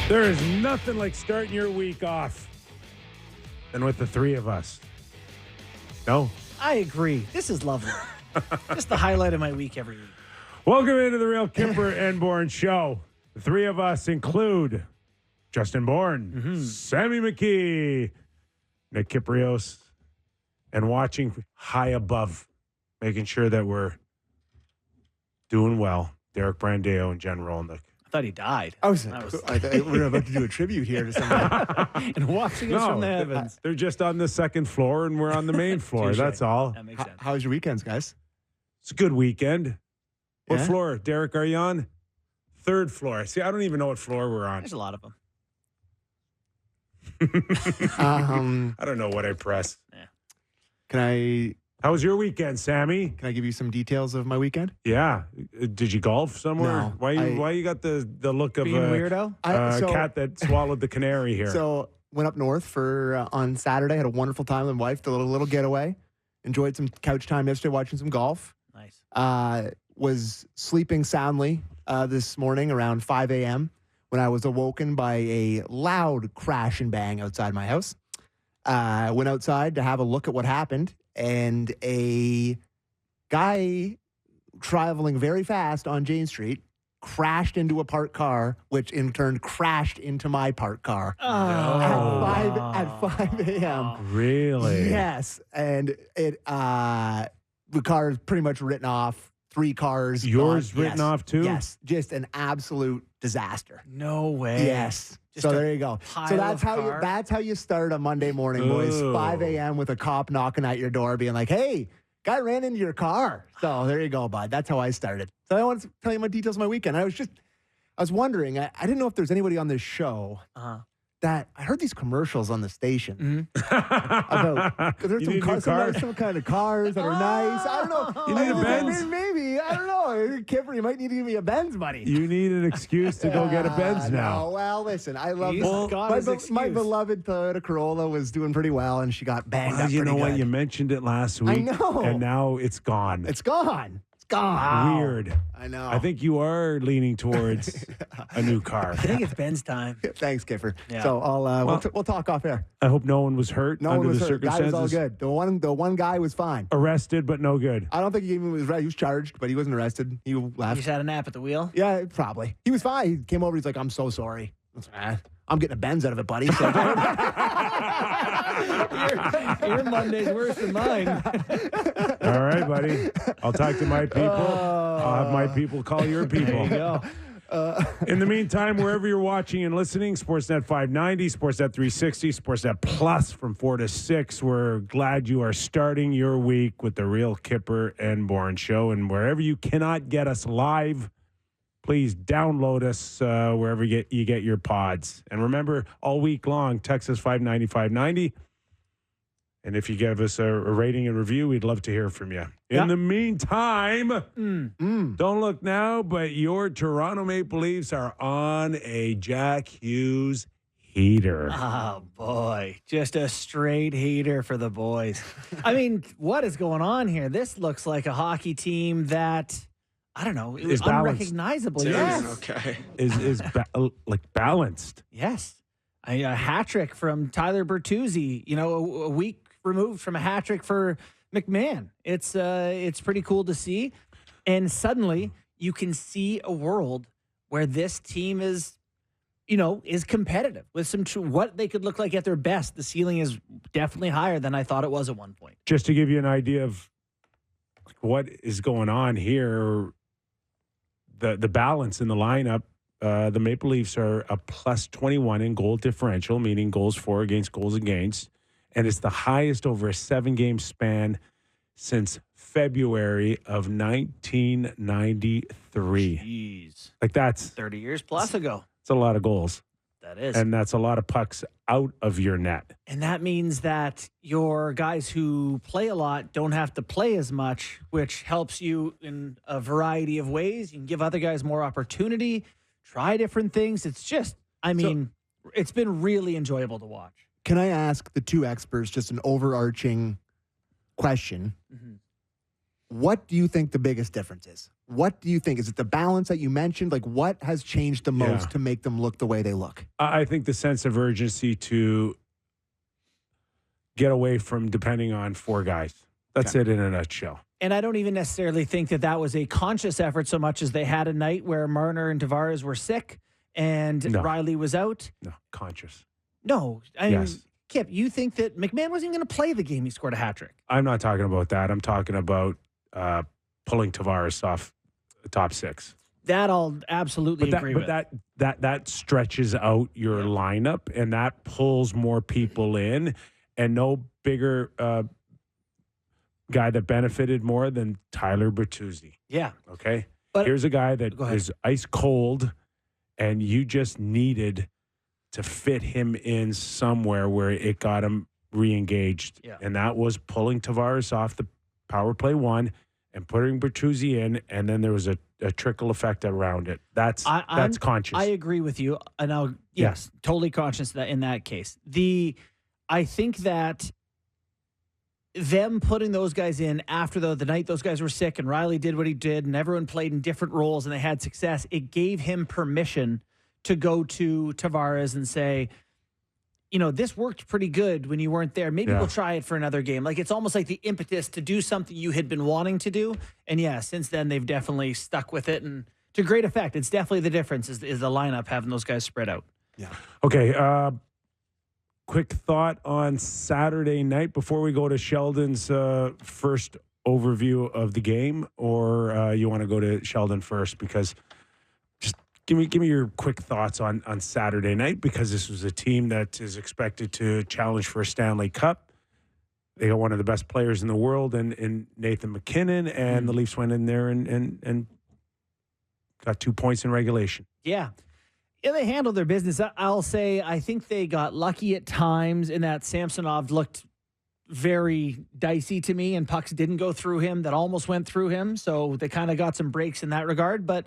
There is nothing like starting your week off than with the three of us. No? I agree. This is lovely. Just the highlight of my week every week. Welcome into the Real Kyper and Bourne show. The three of us include Justin Bourne, Sammy McKee, Nick Kypreos, and watching high above, making sure that we're doing well. Derek Brandeo and Jen Rolnick. I thought he died. I thought we were about to do a tribute here to somebody. And watching us from the heavens. They're just on the second floor, and we're on the main floor. Touché. That's all. That makes sense. How was your weekends, guys? It's a good weekend. What Yeah? floor, Derek, are you on? Third floor. See, I don't even know what floor we're on. There's a lot of them. I don't know what I press. Can I How was your weekend, Sammy? give you some details of my weekend? Yeah. Did you golf somewhere? No, Why you got the look of Being a weirdo? cat that swallowed the canary here? So went up north for on Saturday. Had a wonderful time with my wife. Did a little getaway. Enjoyed some couch time yesterday, watching some golf. Nice. Was sleeping soundly this morning around 5 a.m. when I was awoken by a loud crash and bang outside my house. Went outside to have a look at what happened, and a guy traveling very fast on Jane Street crashed into a parked car, which in turn crashed into my parked car at 5 a.m. Really? Yes, and it the car is pretty much written off. 3 cars. Yours gone. written Yes. off too? Yes, just an absolute disaster. No way. Yes. Just So a there you go. pile So that's of how car? that's how you start a Monday morning, boys. Ooh. 5 a.m. with a cop knocking at your door, being like, "Hey, guy ran into your car." So there you go, bud. That's how I started. So I want to tell you my details of my weekend. I was wondering. I didn't know if there's anybody on this show Uh-huh. that I heard these commercials on the station about because there's You some need a new cars, car? some kind of cars that are nice. I don't know. You need a Benz? Maybe. I don't know. Kipper, you might need to give me a Benz, buddy. You need an excuse to go get a Benz now. No, well, listen, I love He's this. got his My excuse. beloved Toyota Corolla was doing pretty well, and she got banged Well, up you know pretty what? good. You mentioned it last I week. know. And now it's gone. It's gone. It's gone. Weird. I know. I think you are leaning towards a new car. I think it's Ben's time. Thanks, Kipper. Yeah. So we'll talk off air. I hope no one was hurt No under one was the hurt. Guy circumstances. was all good. The one guy was fine. Arrested, but no good. I don't think he even was right. He was charged, but he wasn't arrested. He You left. just had a nap at the wheel? Yeah, probably. He was fine. He came over. He's like, "I'm so sorry." I was like, I'm getting a Benz out of it, buddy. So Your Monday's worse than mine. All right, buddy. I'll talk to my people. I'll have my people call your people. There you go. In the meantime, wherever you're watching and listening, Sportsnet 590, Sportsnet 360, Sportsnet Plus from 4 to 6. We're glad you are starting your week with the Real Kyper and Bourne show. And wherever you cannot get us live, please download us wherever you get your pods. And remember, all week long, text us 590. And if you give us a rating and review, we'd love to hear from you. In the meantime, don't look now, but your Toronto Maple Leafs are on a Jack Hughes heater. Oh, boy. Just a straight heater for the boys. I mean, what is going on here? This looks like a hockey team that, I don't know, it was Is balanced. unrecognizable. Yes. Okay. Is balanced. Yes. A hat trick from Tyler Bertuzzi, a week removed from a hat trick for McMahon. It's pretty cool to see. And suddenly you can see a world where this team is competitive with some what they could look like at their best. The ceiling is definitely higher than I thought it was at one point. Just to give you an idea of what is going on here, the balance in the lineup, the Maple Leafs are a plus 21 in goal differential, meaning goals for against goals against. And it's the highest over a 7-game span since February of 1993. Jeez. Like that's 30 years plus ago. a lot of goals. That is. And that's a lot of pucks out of your net. And that means that your guys who play a lot don't have to play as much, which helps you in a variety of ways. You can give other guys more opportunity, try different things. It's just, it's been really enjoyable to watch. Can I ask the two experts just an overarching question? What do you think the biggest difference is? What do you think? Is it the balance that you mentioned? Like, what has changed the most to make them look the way they look? I think the sense of urgency to get away from depending on four guys. That's it in a nutshell. And I don't even necessarily think that was a conscious effort so much as they had a night where Marner and Tavares were sick and Riley was out. No, conscious. No. Yes. Kip, you think that McMahon wasn't even going to play the game he scored a hat trick? I'm not talking about that. I'm talking about pulling Tavares off the top six. That I'll absolutely agree with. But that stretches out your lineup, and that pulls more people in, and no bigger guy that benefited more than Tyler Bertuzzi. Yeah. Okay? But here's a guy that is ice cold, and you just needed to fit him in somewhere where it got him re-engaged. Yeah. And that was pulling Tavares off the power play one and putting Bertuzzi in, and then there was a trickle effect around it. That's conscious. I agree with you. And yes, totally conscious that in that case. I think that them putting those guys in after the night those guys were sick and Riley did what he did and everyone played in different roles and they had success, it gave him permission to go to Tavares and say, this worked pretty good when you weren't there. Maybe we'll try it for another game. Like, it's almost like the impetus to do something you had been wanting to do. And since then they've definitely stuck with it and to great effect. It's definitely the difference is the lineup having those guys spread out. Yeah. Okay. Quick thought on Saturday night before we go to Sheldon's first overview of the game, or you want to go to Sheldon first? Because just give me your quick thoughts on Saturday night, because this was a team that is expected to challenge for a Stanley Cup. They got one of the best players in the world in Nathan McKinnon, and the Leafs went in there and got 2 points in regulation. Yeah. Yeah, they handled their business. I'll say I think they got lucky at times in that Samsonov looked very dicey to me and pucks didn't go through him that almost went through him. So they kind of got some breaks in that regard. But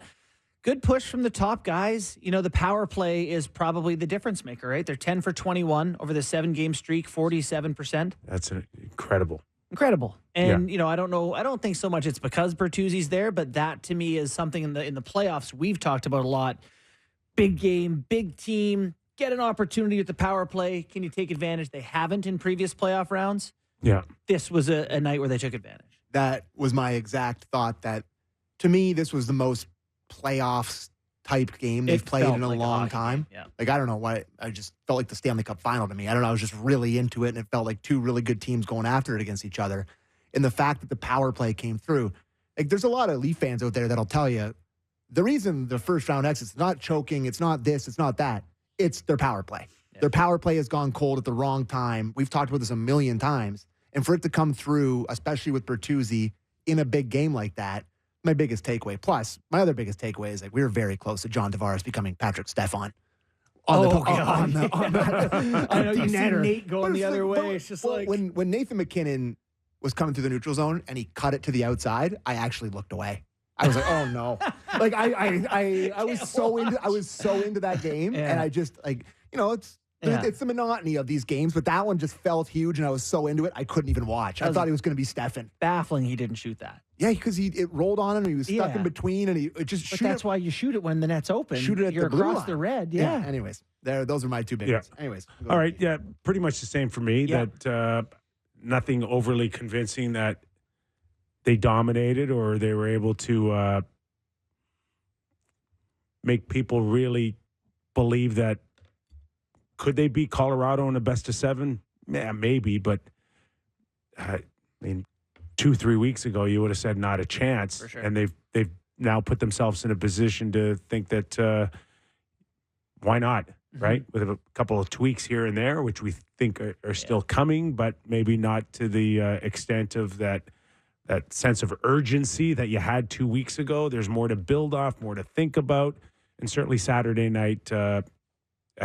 good push from the top guys. The power play is probably the difference maker, right? They're 10 for 21 over the 7-game streak, 47%. That's incredible. Incredible. And, I don't know. I don't think so much it's because Bertuzzi's there, but that to me is something in the playoffs we've talked about a lot. Big game, big team, get an opportunity with the power play. Can you take advantage? They haven't in previous playoff rounds. Yeah. This was a night where they took advantage. That was my exact thought, that to me, this was the most playoffs type game they've played in a long time. Yeah. Like, I don't know why. I just felt like the Stanley Cup final to me. I don't know. I was just really into it, and it felt like two really good teams going after it against each other. And the fact that the power play came through, like, there's a lot of Leaf fans out there that'll tell you, the reason the first round exit's not choking, it's not this, it's not that. It's their power play. Yeah. Their power play has gone cold at the wrong time. We've talked about this a million times. And for it to come through, especially with Bertuzzi in a big game like that, my biggest takeaway. Plus, my other biggest takeaway is, like, we were very close to John Tavares becoming Patrick Stefan. I know you see Nate going the other way. It's just like when Nathan McKinnon was coming through the neutral zone and he cut it to the outside, I actually looked away. I was like, oh no! Like I was so into that game, and I just it's the monotony of these games. But that one just felt huge, and I was so into it, I couldn't even watch. I thought he was going to be Stefan. Baffling, he didn't shoot that. Yeah, because it rolled on him, and he was stuck in between, and it just. But that's why you shoot it when the net's open. Shoot it at You're the blue across line. the red. Yeah. Anyways, those are my two big ones. Anyways. All right. Yeah. Pretty much the same for me. Yeah. That nothing overly convincing that they dominated or they were able to make people really believe that could they beat Colorado in a best of 7? Yeah, maybe, but I mean, 2-3 weeks ago you would have said not a chance. For sure. And they've now put themselves in a position to think that why not, right? With a couple of tweaks here and there, which we think are still coming, but maybe not to the extent of that sense of urgency that you had 2 weeks ago. There's more to build off, more to think about. And certainly Saturday night, I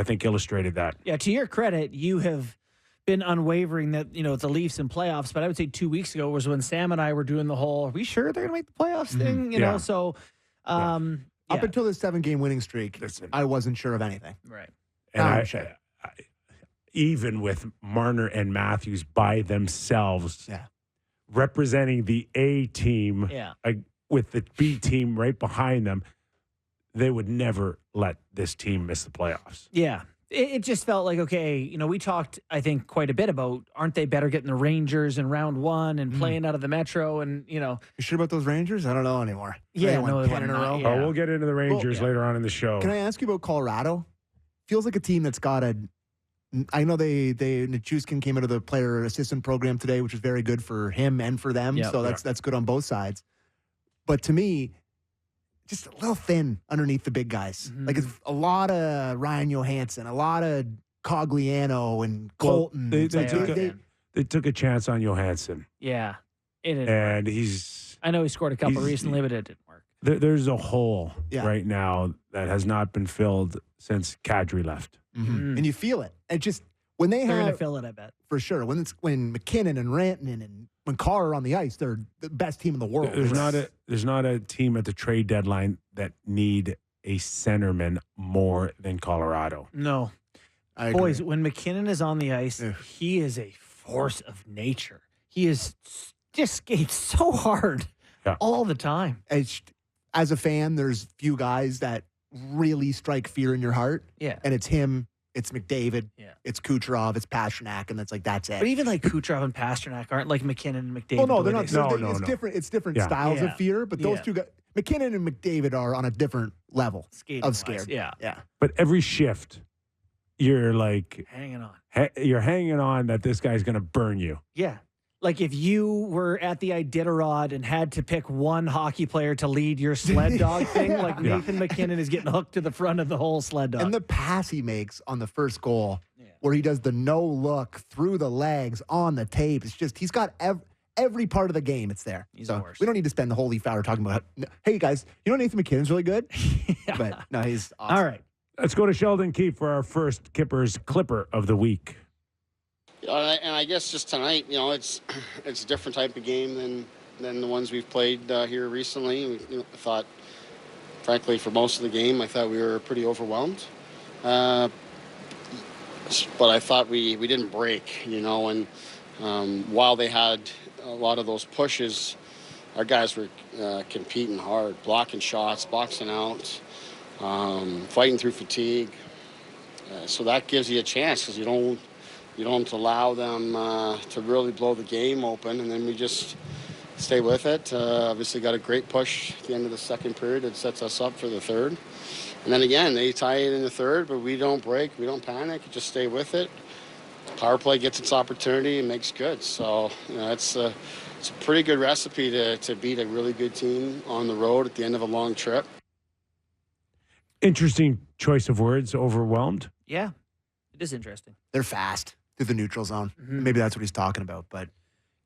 think, illustrated that. Yeah, to your credit, you have been unwavering that, the Leafs in playoffs. But I would say 2 weeks ago was when Sam and I were doing the whole, are we sure they're going to make the playoffs thing? You know, so up until the 7-game winning streak, I wasn't sure of anything. Right. And I even with Marner and Matthews by themselves, representing the A team with the B team right behind them, they would never let this team miss the playoffs. Yeah. It just felt like, okay, you know, we talked, I think, quite a bit about, aren't they better getting the Rangers in round one and playing out of the Metro? And, you know. You sure about those Rangers? I don't know anymore. Yeah, They won no, 10 in a row. Oh, we'll get into the Rangers later on in the show. Can I ask you about Colorado? Feels like a team that's got a. I know Nichushkin came out of the player assistant program today, which is very good for him and for them. Yep. So that's good on both sides. But to me, just a little thin underneath the big guys. Like it's a lot of Ryan Johansson, a lot of Cogliano and Colton. They took a chance on Johansson. Yeah. It didn't And work. he's. I know he scored a couple recently, but it didn't work. There's a hole right now that has not been filled since Kadri left. And you feel it. And just when they're going to fill it, I bet. For sure. When McKinnon and Rantanen and when Carr are on the ice, they're the best team in the world. There's not a team at the trade deadline that need a centerman more than Colorado. No. Boys, when McKinnon is on the ice, he is a force of nature. He is just skates so hard all the time. As a fan, there's few guys that really strike fear in your heart. Yeah. And it's him, it's McDavid, it's Kucherov, it's Pasternak, and that's it. But even like Kucherov and Pasternak aren't like McKinnon and McDavid. Oh, no, they're not. No. It's different. It's different styles of fear, but those two guys, McKinnon and McDavid, are on a different level of scared. Yeah. But every shift, you're like hanging on. You're hanging on that this guy's going to burn you. Yeah. Like if you were at the Iditarod and had to pick one hockey player to lead your sled dog thing, like Nathan McKinnon is getting hooked to the front of the whole sled dog. And the pass he makes on the first goal, where he does the no look through the legs on the tape, it's just, he's got every part of the game. It's there. He's the worst. We don't need to spend the whole leaf hour talking about, hey guys, you know Nathan McKinnon's really good? But no, he's awesome. All right. Let's go to Sheldon Keefe for our first Kippers Clipper of the week. And I guess just tonight, you know, it's a different type of game than the ones we've played here recently. I thought, frankly, for most of the game, I thought we were pretty overwhelmed. But I thought we didn't break, you know, and while they had a lot of those pushes, our guys were competing hard, blocking shots, boxing out, fighting through fatigue. So that gives you a chance because you don't allow them to really blow the game open, and then we just stay with it. Obviously got a great push at the end of the second period. It sets us up for the third. And then again, they tie it in the third, but we don't break. We don't panic. Just stay with it. Power play gets its opportunity and makes good. So, you know, it's a pretty good recipe to beat a really good team on the road at the end of a long trip. Interesting choice of words, overwhelmed. Yeah, it is interesting. They're fast through the neutral zone. Maybe that's what he's talking about, but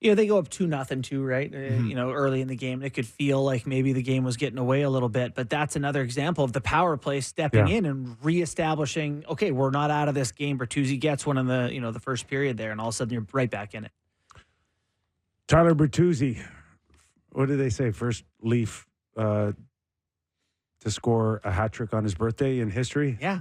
Yeah, they go up 2-0 too, right? You know, early in the game, it could feel like maybe the game was getting away a little bit, but that's another example of the power play stepping in and reestablishing. Okay, we're not out of this game. Bertuzzi gets one in the first period there, and all of a sudden you're right back in it. Tyler Bertuzzi, what did they say? First Leaf to score a hat trick on his birthday in history. Yeah.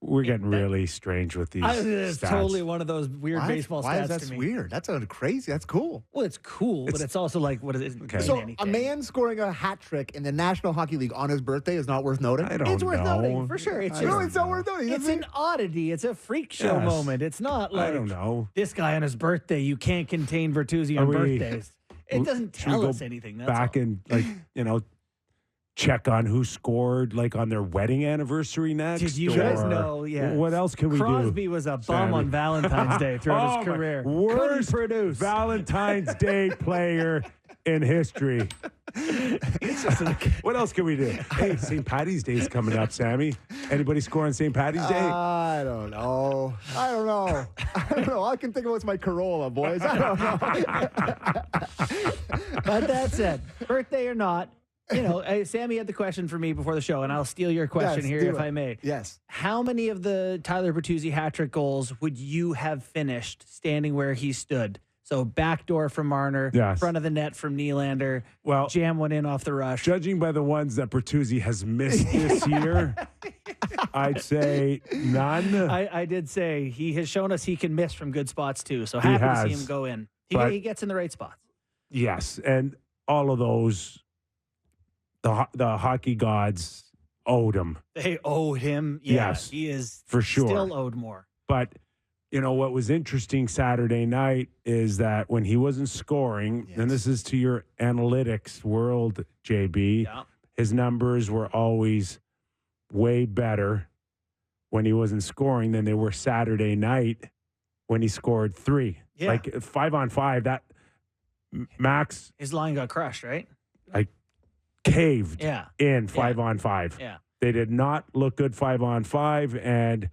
We're getting really strange with these It's stats. totally one of those weird baseball stats. Why is that to me. weird? That's crazy. That's cool. Well, it's cool, but it's also like, what is it? Okay. So a man scoring a hat trick in the National Hockey League on his birthday is not worth noting? I don't It's worth know. noting, for sure. It's It's not worth noting. It's an oddity. It's a freak show Yes. moment. It's not like I don't know. this guy on his birthday. You can't contain Bertuzzi on birthdays. It doesn't Should we tell go us anything. That's back all. and check on who scored like on their wedding anniversary next. Did you guys or know? Yeah. What else can we do? Crosby was a bum Sammy? on Valentine's Day throughout his my career. Worst Couldn't produce. Valentine's Day player in history. What else can we do? Hey, St. Patty's Day is coming up, Sammy. Anybody score on St. Patty's Day? I don't know. I don't know. All I can think of was my Corolla, boys. I don't know. But that's it. Birthday or not. Sammy had the question for me before the show, and I'll steal your question Yes, here do if it. I may. Yes. How many of the Tyler Bertuzzi hat trick goals would you have finished standing where he stood? So backdoor from Marner, Yes. front of the net from Nylander, Well, jam one in off the rush. judging by the ones that Bertuzzi has missed this year, I'd say none. I did say he has shown us he can miss from good spots too. So He happy to see has, him go in. but- He gets in the right spots. Yes, and all of those, the hockey gods owed him. They owe him. Yeah, Yes, he is for sure. still owed more. But, what was interesting Saturday night is that when he wasn't scoring, and this is to your analytics world, JB, his numbers were always way better when he wasn't scoring than they were Saturday night when he scored 3. Yeah. Like 5-on-5, that Max His line got crushed, right? caved Yeah. in 5-on-5. Yeah. They did not look good 5-on-5, and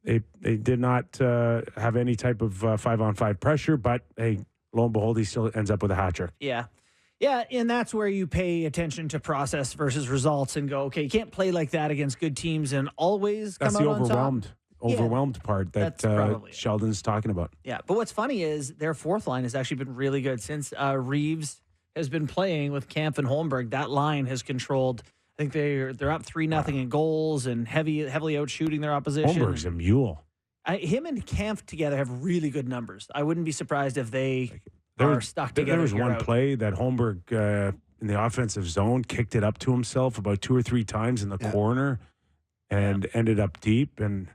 they did not have any type of 5-on-5 pressure, but hey, lo and behold, he still ends up with a hat trick. Yeah. Yeah, and that's where you pay attention to process versus results and go, okay, you can't play like that against good teams and always That's come the out on top. overwhelmed part that That's probably it. Sheldon's talking about. Yeah, but what's funny is their fourth line has actually been really good since Reeves has been playing with Kampf and Holmberg. That line has controlled. I think they're up 3-0 in goals and heavily out shooting their opposition. Holmberg's a mule. Him and Kampf together have really good numbers. I wouldn't be surprised if they are stuck together. There was year one out. play that Holmberg in the offensive zone kicked it up to himself about 2 or 3 times in the corner and ended up deep, and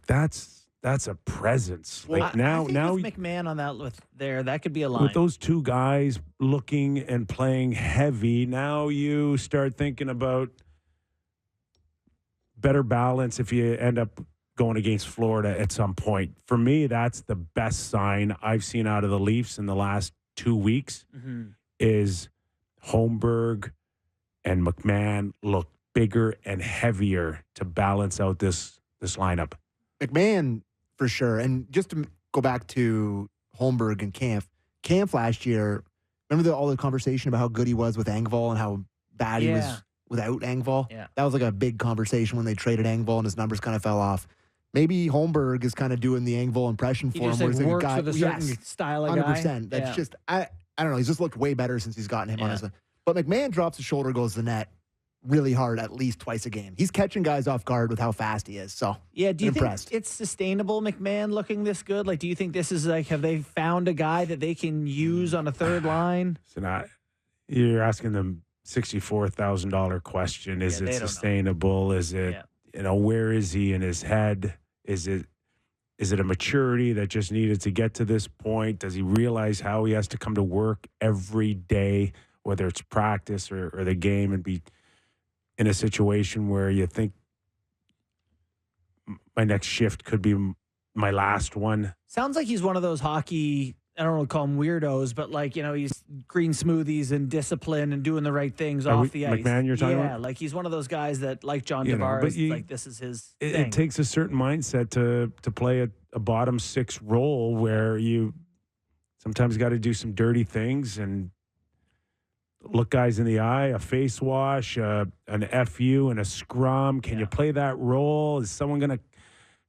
that's a presence. Well, like I now think with McMahon on that could be a line. with those two guys looking and playing heavy, now you start thinking about better balance if you end up going against Florida at some point. For me, that's the best sign I've seen out of the Leafs in the last 2 weeks is Holmberg and McMahon look bigger and heavier to balance out this lineup. McMahon, for sure. And just to go back to Holmberg and Kampf last year, remember all the conversation about how good he was with Engvall and how bad he was without Engvall? Yeah. That was like a big conversation when they traded Engvall and his numbers kind of fell off. Maybe Holmberg is kind of doing the Engvall impression for He just him. Where he's like works a guy, with a certain style of 100%. guy. That's just, I don't know. He's just looked way better since he's gotten him on his. But McMahon drops his shoulder, goes to the net really hard at least twice a game. He's catching guys off guard with how fast he is. So yeah, do you impressed. think it's sustainable, McMahon looking this good? Like, do you think this is like, have they found a guy that they can use on a third line? So you're asking them $64,000 question. Is it sustainable? Is it, where is he in his head? Is it a maturity that just needed to get to this point? Does he realize how he has to come to work every day, whether it's practice or the game, and be in a situation where you think my next shift could be my last one? Sounds like he's one of those hockey, I don't want to call him weirdos, but he's green smoothies and discipline and doing the right things off the ice. McMahon, you're talking about? Yeah, like he's one of those guys that, like John Tavares, this is his thing. It takes a certain mindset to play a bottom 6 role where you sometimes got to do some dirty things and look guys in the eye, a face wash, an FU and a scrum. Can you play that role? Is someone going to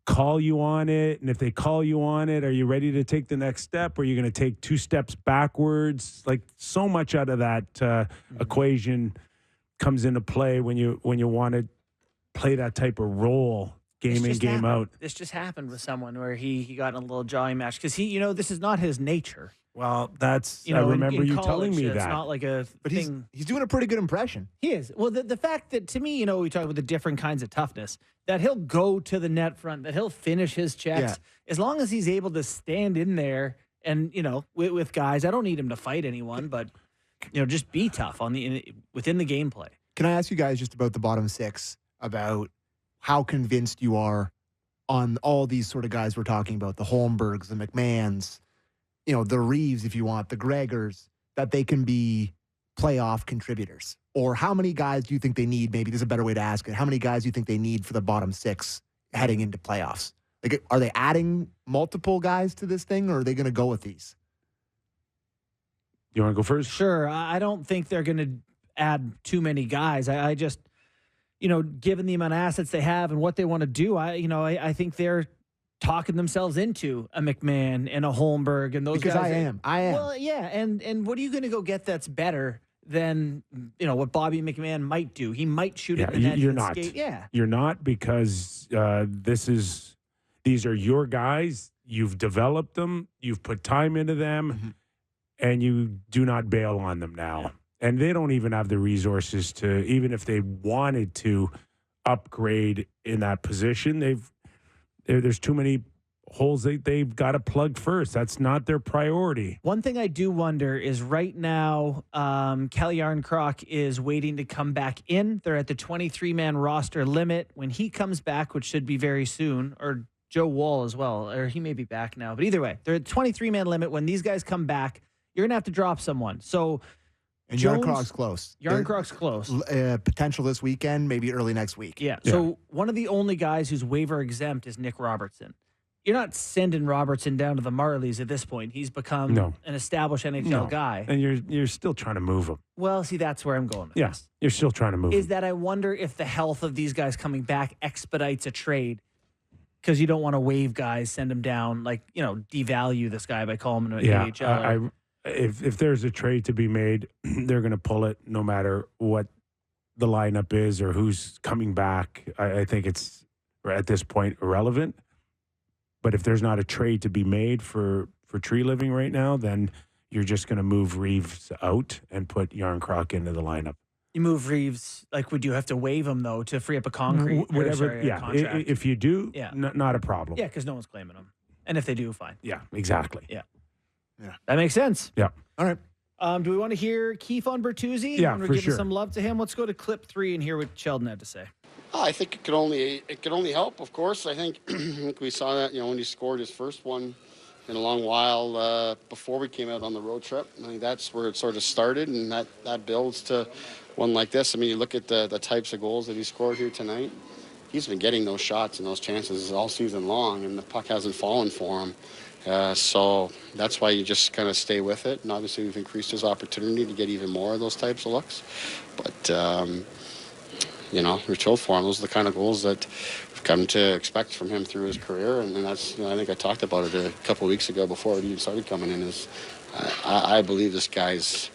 call you on it? And if they call you on it, are you ready to take the next step? Or are you going to take 2 steps backwards? Like, so much out of that equation comes into play when you want to play that type of role game in, game out. This just happened with someone where he got in a little jawing match because this is not his nature. Well, that's, I remember you telling me that. It's not like a thing. He's doing a pretty good impression. He is. Well, the fact that, to me, we talk about the different kinds of toughness, that he'll go to the net front, that he'll finish his checks, as long as he's able to stand in there and, with guys. I don't need him to fight anyone, but, just be tough within the gameplay. Can I ask you guys just about the bottom 6, about how convinced you are on all these sort of guys we're talking about, the Holmbergs, the McMahons, the Reeves, if you want, the Gregors, that they can be playoff contributors? Or how many guys do you think they need? Maybe there's a better way to ask it. How many guys do you think they need for the bottom 6 heading into playoffs? Like, are they adding multiple guys to this thing, or are they going to go with these? You want to go first? Sure. I don't think they're going to add too many guys. I just, given the amount of assets they have and what they want to do, I think they're talking themselves into a McMahon and a Holmberg and those guys. I am. Well, yeah, and what are you going to go get that's better than what Bobby McMahon might do? He might shoot it in the net. You're not. Skate. Yeah, you're not, because these are your guys. You've developed them. You've put time into them. and you do not bail on them now. And they don't even have the resources to, even if they wanted to upgrade in that position, there's too many holes they've got to plug first. That's not their priority. One thing I do wonder is right now, Kelly Yarncroc is waiting to come back in. They're at the 23-man roster limit. When he comes back, which should be very soon, or Joe Woll as well, or he may be back now. But either way, they're at the 23-man limit. When these guys come back, you're going to have to drop someone. So And Yarncroc's close. Yarncroc's close. Potential this weekend, maybe early next week. Yeah. So one of the only guys who's waiver exempt is Nick Robertson. You're not sending Robertson down to the Marlies at this point. He's become an established NHL guy. And you're still trying to move him. Well, see, that's where I'm going with this. You're still trying to move him. Is that I wonder if the health of these guys coming back expedites a trade, because you don't want to waive guys, send them down, devalue this guy by calling him an AHL. If there's a trade to be made, they're going to pull it no matter what the lineup is or who's coming back. I think it's, at this point, irrelevant. But if there's not a trade to be made for Treliving right now, then you're just going to move Reeves out and put Yarncroc into the lineup. You move Reeves, would you have to waive him, though, to free up a contract? If you do, not a problem. Yeah, because no one's claiming him. And if they do, fine. Yeah, exactly. Yeah. That makes sense. Yeah. All right. Do we want to hear Keith on Bertuzzi? Yeah, we're for giving sure. some love to him. Let's go to clip 3 and hear what Sheldon had to say. I think it could only help, of course. I think we saw that, when he scored his first one in a long while before we came out on the road trip. I think that's where it sort of started, and that builds to one like this. I mean, you look at the types of goals that he scored here tonight. He's been getting those shots and those chances all season long, and the puck hasn't fallen for him. So that's why you just kind of stay with it. And obviously we've increased his opportunity to get even more of those types of looks. But, we're chilled for him. Those are the kind of goals that we've come to expect from him through his career. And that's, I think I talked about it a couple of weeks ago before it even started coming in. I believe this guy's,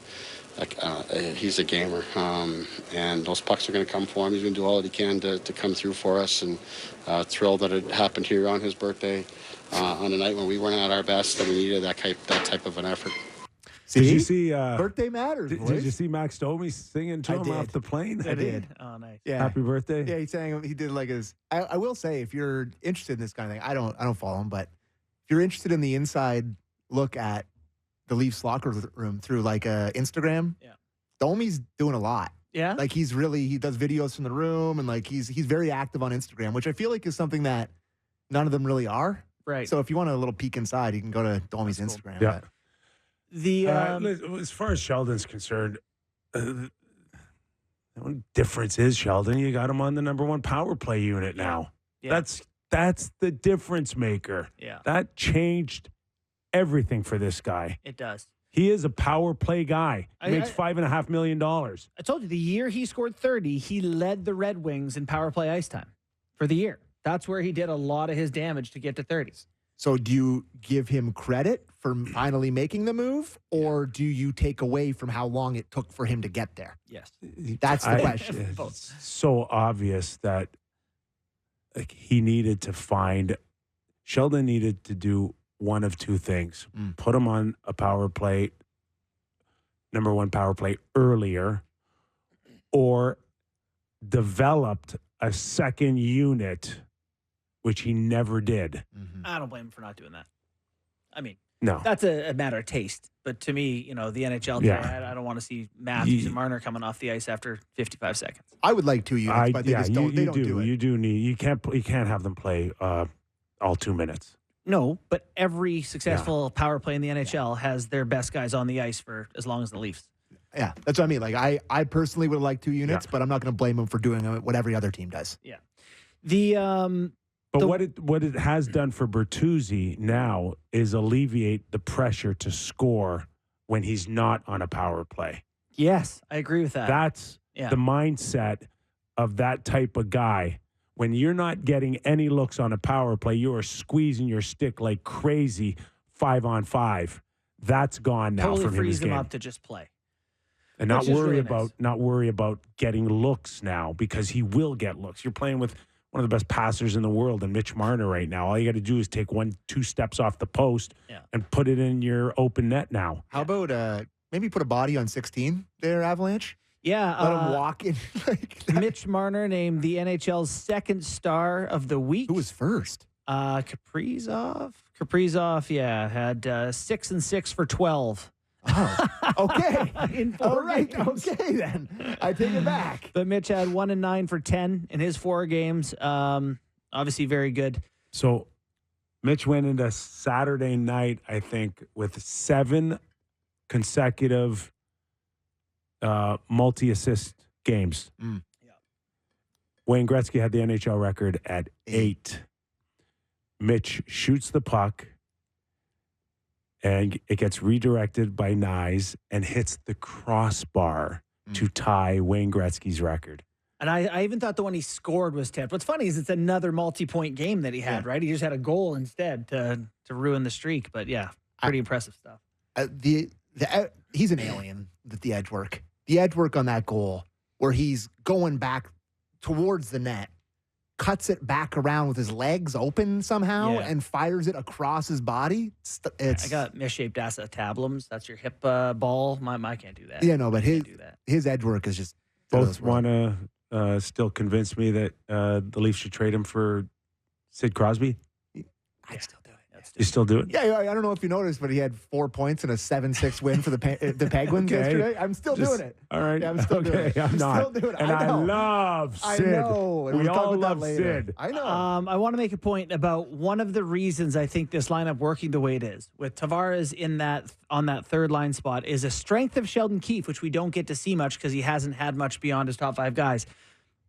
he's a gamer. And those pucks are going to come for him. He's going to do all that he can to come through for us. And thrilled that it happened here on his birthday. On a night when we weren't at our best, and we needed that type of an effort. Did you see birthday matters? Did you see Max Domi singing to him off the plane? I did. Oh, nice. Yeah. Happy birthday. Yeah, he sang. He did his. I will say, if you're interested in this kind of thing, I don't follow him, but if you're interested in the inside look at the Leafs locker room through Instagram, Domi's doing a lot. Yeah. He does videos from the room, and he's very active on Instagram, which I feel like is something that none of them really are. Right. So if you want a little peek inside, you can go to Domi's Instagram. Yeah. But As far as Sheldon's concerned, the only difference is, Sheldon, you got him on the number 1 power play unit now. Yeah. That's the difference maker. Yeah. That changed everything for this guy. It does. He is a power play guy. He makes $5.5 million. I told you, the year he scored 30, he led the Red Wings in power play ice time for the year. That's where he did a lot of his damage to get to 30s. So do you give him credit for finally making the move, or do you take away from how long it took for him to get there? Yes. That's the question. It's so obvious that he needed to find – Sheldon needed to do one of two things. Put him on a power play, number 1 power play earlier, or developed a second unit, which he never did. I don't blame him for not doing that. I mean, No. that's a matter of taste. But to me, the NHL, I don't want to see Matthews and Marner coming off the ice after 55 seconds. I would like 2 units, but they just don't. They don't do it. You do need. You can't have them play all 2 minutes. No, but every successful power play in the NHL has their best guys on the ice for as long as the Leafs. Yeah, that's what I mean. I personally would like 2 units, but I'm not going to blame him for doing what every other team does. Yeah. But what it has done for Bertuzzi now is alleviate the pressure to score when he's not on a power play. Yes, I agree with that. That's the mindset of that type of guy. When you're not getting any looks on a power play, you are squeezing your stick like crazy 5-on-5. That's gone now totally from his frees game. him up to just play. And not Which is worry really about nice. not worry about getting looks now, because he will get looks. You're playing with one of the best passers in the world, and Mitch Marner right now. All you got to do is take 1-2 steps off the post and put it in your open net now. How about maybe put a body on 16 there, Avalanche? Yeah. Let him walk in like that. Mitch Marner named the NHL's second star of the week. Who was first? Kaprizov. Had 6 and 6 for 12. Oh, okay. In 4 All right. games. Okay, then. I take it back. But Mitch had 1 and 9 for 10 in his 4 games. Obviously very good. So Mitch went into Saturday night, I think, with 7 consecutive multi-assist games. Mm. Yeah. Wayne Gretzky had the NHL record at 8. Mitch shoots the puck, and it gets redirected by Nyes and hits the crossbar to tie Wayne Gretzky's record. And I even thought the one he scored was tipped. What's funny is it's another multi-point game that he had, right? He just had a goal instead to ruin the streak. But yeah, pretty impressive stuff. He's an alien with the edge work. The edge work on that goal where he's going back towards the net, cuts it back around with his legs open somehow and fires it across his body. I got misshaped acetablums. That's your hip ball. I can't do that. Yeah, no, but can't do that. his edge work is just Both want to still convince me that the Leafs should trade him for Sid Crosby. I still do it. You still do it? Yeah, I don't know if you noticed, but he had 4 points and a 7-6 win for the Penguins yesterday. I'm still doing it. All right. Yeah, I'm still doing it. I'm not. Still doing it. And I know. love Sid. I know. And We we'll talk all about that love later. Sid. I know. I want to make a point about one of the reasons I think this lineup working the way it is with Tavares on that third line spot is a strength of Sheldon Keefe, which we don't get to see much because he hasn't had much beyond his top 5 guys.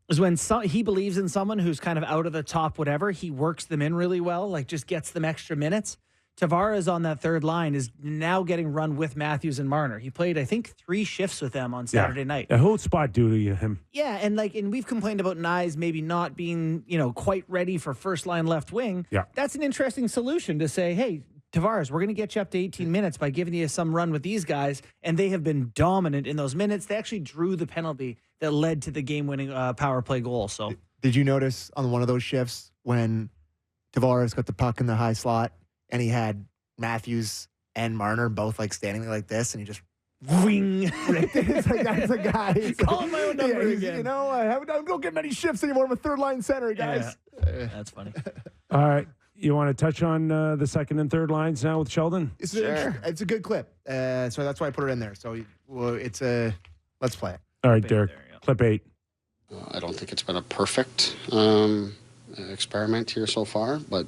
Is when he believes in someone who's kind of out of the top whatever, he works them in really well, like just gets them extra minutes. Tavares on that third line is now getting run with Matthews and Marner. He played, I think, 3 shifts with them on Saturday night. The whole spot do to him. Yeah, and we've complained about Nyes maybe not being, quite ready for first line left wing. Yeah. That's an interesting solution to say, hey, Tavares, we're going to get you up to 18 minutes by giving you some run with these guys, and they have been dominant in those minutes. They actually drew the penalty that led to the game-winning power play goal. So, did you notice on one of those shifts when Tavares got the puck in the high slot and he had Matthews and Marner both like standing there like this, and he just wing. It's like that's a guy. It's Calling my own number again. I don't get many shifts anymore. I'm a third line center, guys. Yeah. That's funny. All right. You want to touch on the second and third lines now with Sheldon? It's a good clip. So that's why I put it in there. So let's play it. All right, Derek. Clip 8. I don't think it's been a perfect experiment here so far, but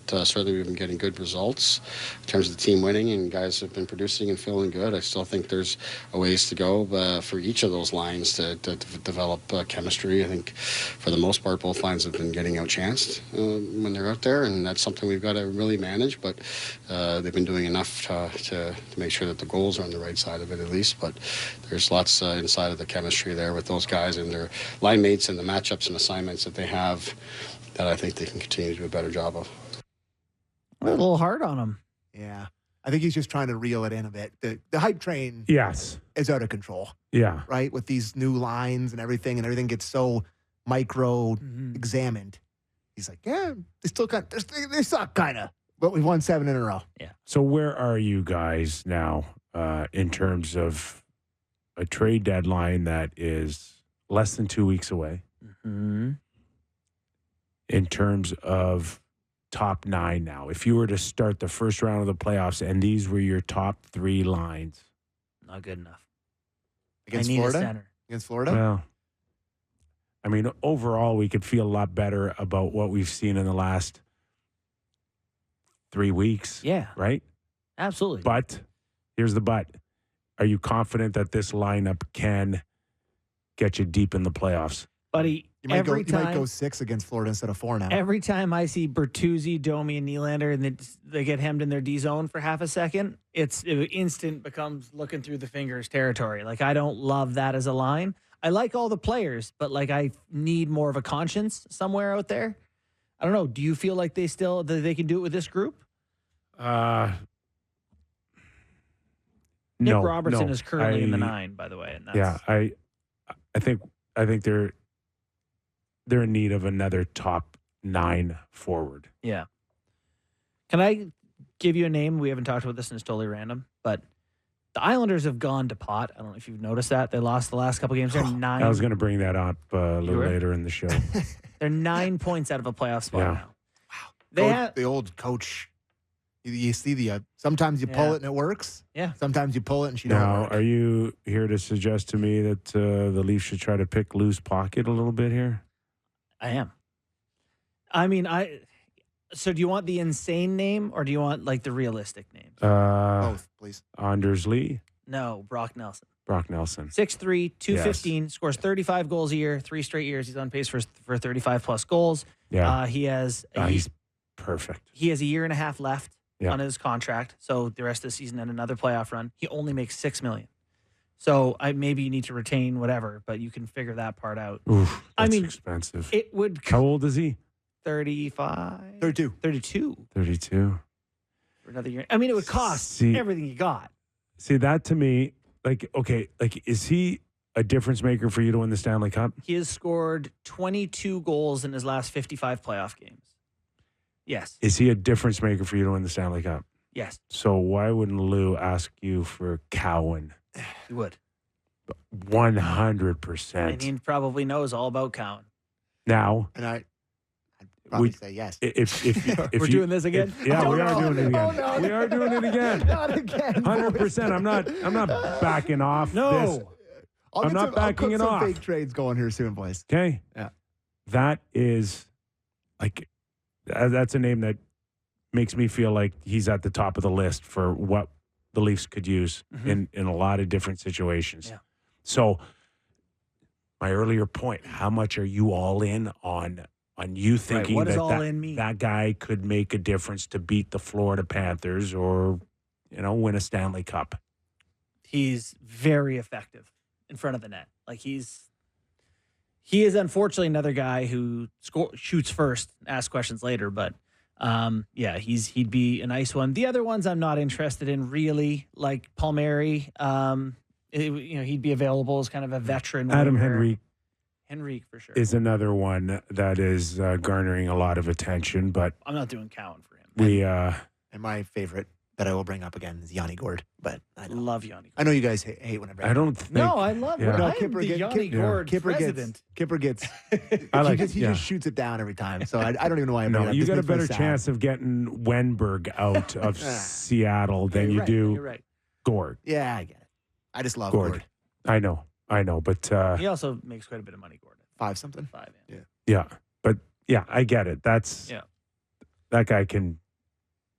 certainly we've been getting good results in terms of the team winning, and guys have been producing and feeling good. I still think there's a ways to go for each of those lines to develop chemistry. I think for the most part, both lines have been getting outchanced when they're out there, and that's something we've got to really manage, but they've been doing enough to make sure that the goals are on the right side of it at least, but there's lots inside of the chemistry there with those guys and their line mates and the matchups and assignments that they have that I think they can continue to do a better job of. We're a little hard on him. Yeah. I think he's just trying to reel it in a bit. The hype train Yes. is out of control, Yeah. right? With these new lines and everything gets so micro-examined. He's like, yeah, they suck, kind of. But we've won 7 in a row. Yeah. So where are you guys now in terms of a trade deadline that is less than 2 weeks away? Mm-hmm. In terms of top 9 now, if you were to start the first round of the playoffs and these were your top 3 lines, Not good enough. Against I need Florida? a center. Against Florida? well, I mean, overall, we could feel a lot better about what we've seen in the last 3 weeks. Yeah, Right? absolutely. But here's the but. Are you confident that this lineup can get you deep in the playoffs? Buddy, You might every go time 6 against Florida instead of 4 now. every time I see Bertuzzi, Domi, and Nylander, and they get hemmed in their D zone for half a second, it instant becomes looking through the fingers territory. Like, I don't love that as a line. I like all the players, but like I need more of a conscience somewhere out there. I don't know. Do you feel like they can do it with this group? Nick Robertson is currently in the 9, by the way. And that's, I think they're in need of another top 9 forward. Yeah. Can I give you a name? We haven't talked about this and it's totally random, but the Islanders have gone to pot. I don't know if you've noticed that. They lost the last couple games. They're 9. I was going to bring that up a little later in the show. They're 9 points out of a playoff spot now. The old coach. You see sometimes you pull it and it works. Yeah. Sometimes you pull it and she don't Now, work. are you here to suggest to me that the Leafs should try to pick loose pocket a little bit here? I am. I mean, so do you want the insane name or do you want like the realistic name? Both, please. Anders Lee, No, Brock Nelson. Brock Nelson. 6'3", 215, scores 35 goals a year, 3 straight years. He's on pace for 35 plus goals. Yeah, He's perfect. He has a year and a half left Yeah. on his contract. So the rest of the season and another playoff run. He only makes $6 million. So maybe you need to retain whatever, but you can figure that part out. Oof, I that's mean, expensive. It would How old is he? 35, 32. 32. for another year. I mean, it would cost everything you got. See, that to me, is he a difference maker for you to win the Stanley Cup? He has scored 22 goals in his last 55 playoff games. Yes. Is he a difference maker for you to win the Stanley Cup? Yes. So why wouldn't Lou ask you for Cowan? He would. 100%. And he probably knows all about Cowan. Now, And I'd probably say yes. if We're doing this again? We are no. doing it again. Oh, no. We are doing it again. Not again. 100%. I'm not backing off. This. No. I'll I'm get not backing I'll it put some off. fake trades going here soon, boys. Okay. Yeah. That is that's a name that makes me feel like he's at the top of the list for what the Leafs could use in a lot of different situations. Yeah. So my earlier point, how much are you all in on you thinking What does that all in mean? that guy could make a difference to beat the Florida Panthers or win a Stanley Cup? He's very effective in front of the net. Like he is unfortunately another guy who shoots first, asks questions later. But he'd be a nice one. The other ones I'm not interested in really, like Palmieri. He'd be available as kind of a veteran. Adam winger. Henrique for sure is another one that is garnering a lot of attention, but I'm not doing Cowan for him. And my favorite that I will bring up again is Yanni Gord. But I Love Yanni. know you guys hate when I bring I it up. don't think. No, I love it. Yeah. No, I am Kyper the get- Yanni Kyper- Gord Kipper president. gets. I like it, He yeah. just shoots it down every time. So I don't even know why I'm No, bringing it up. you Just got a makes me better sad. chance of getting Wenberg out of Seattle than you You're do right. Gord. Yeah, I get it. I just love Gord. Gord. I know, but He also makes quite a bit of money, Gordon. 5 something. 5. Yeah. yeah, I get it. That guy can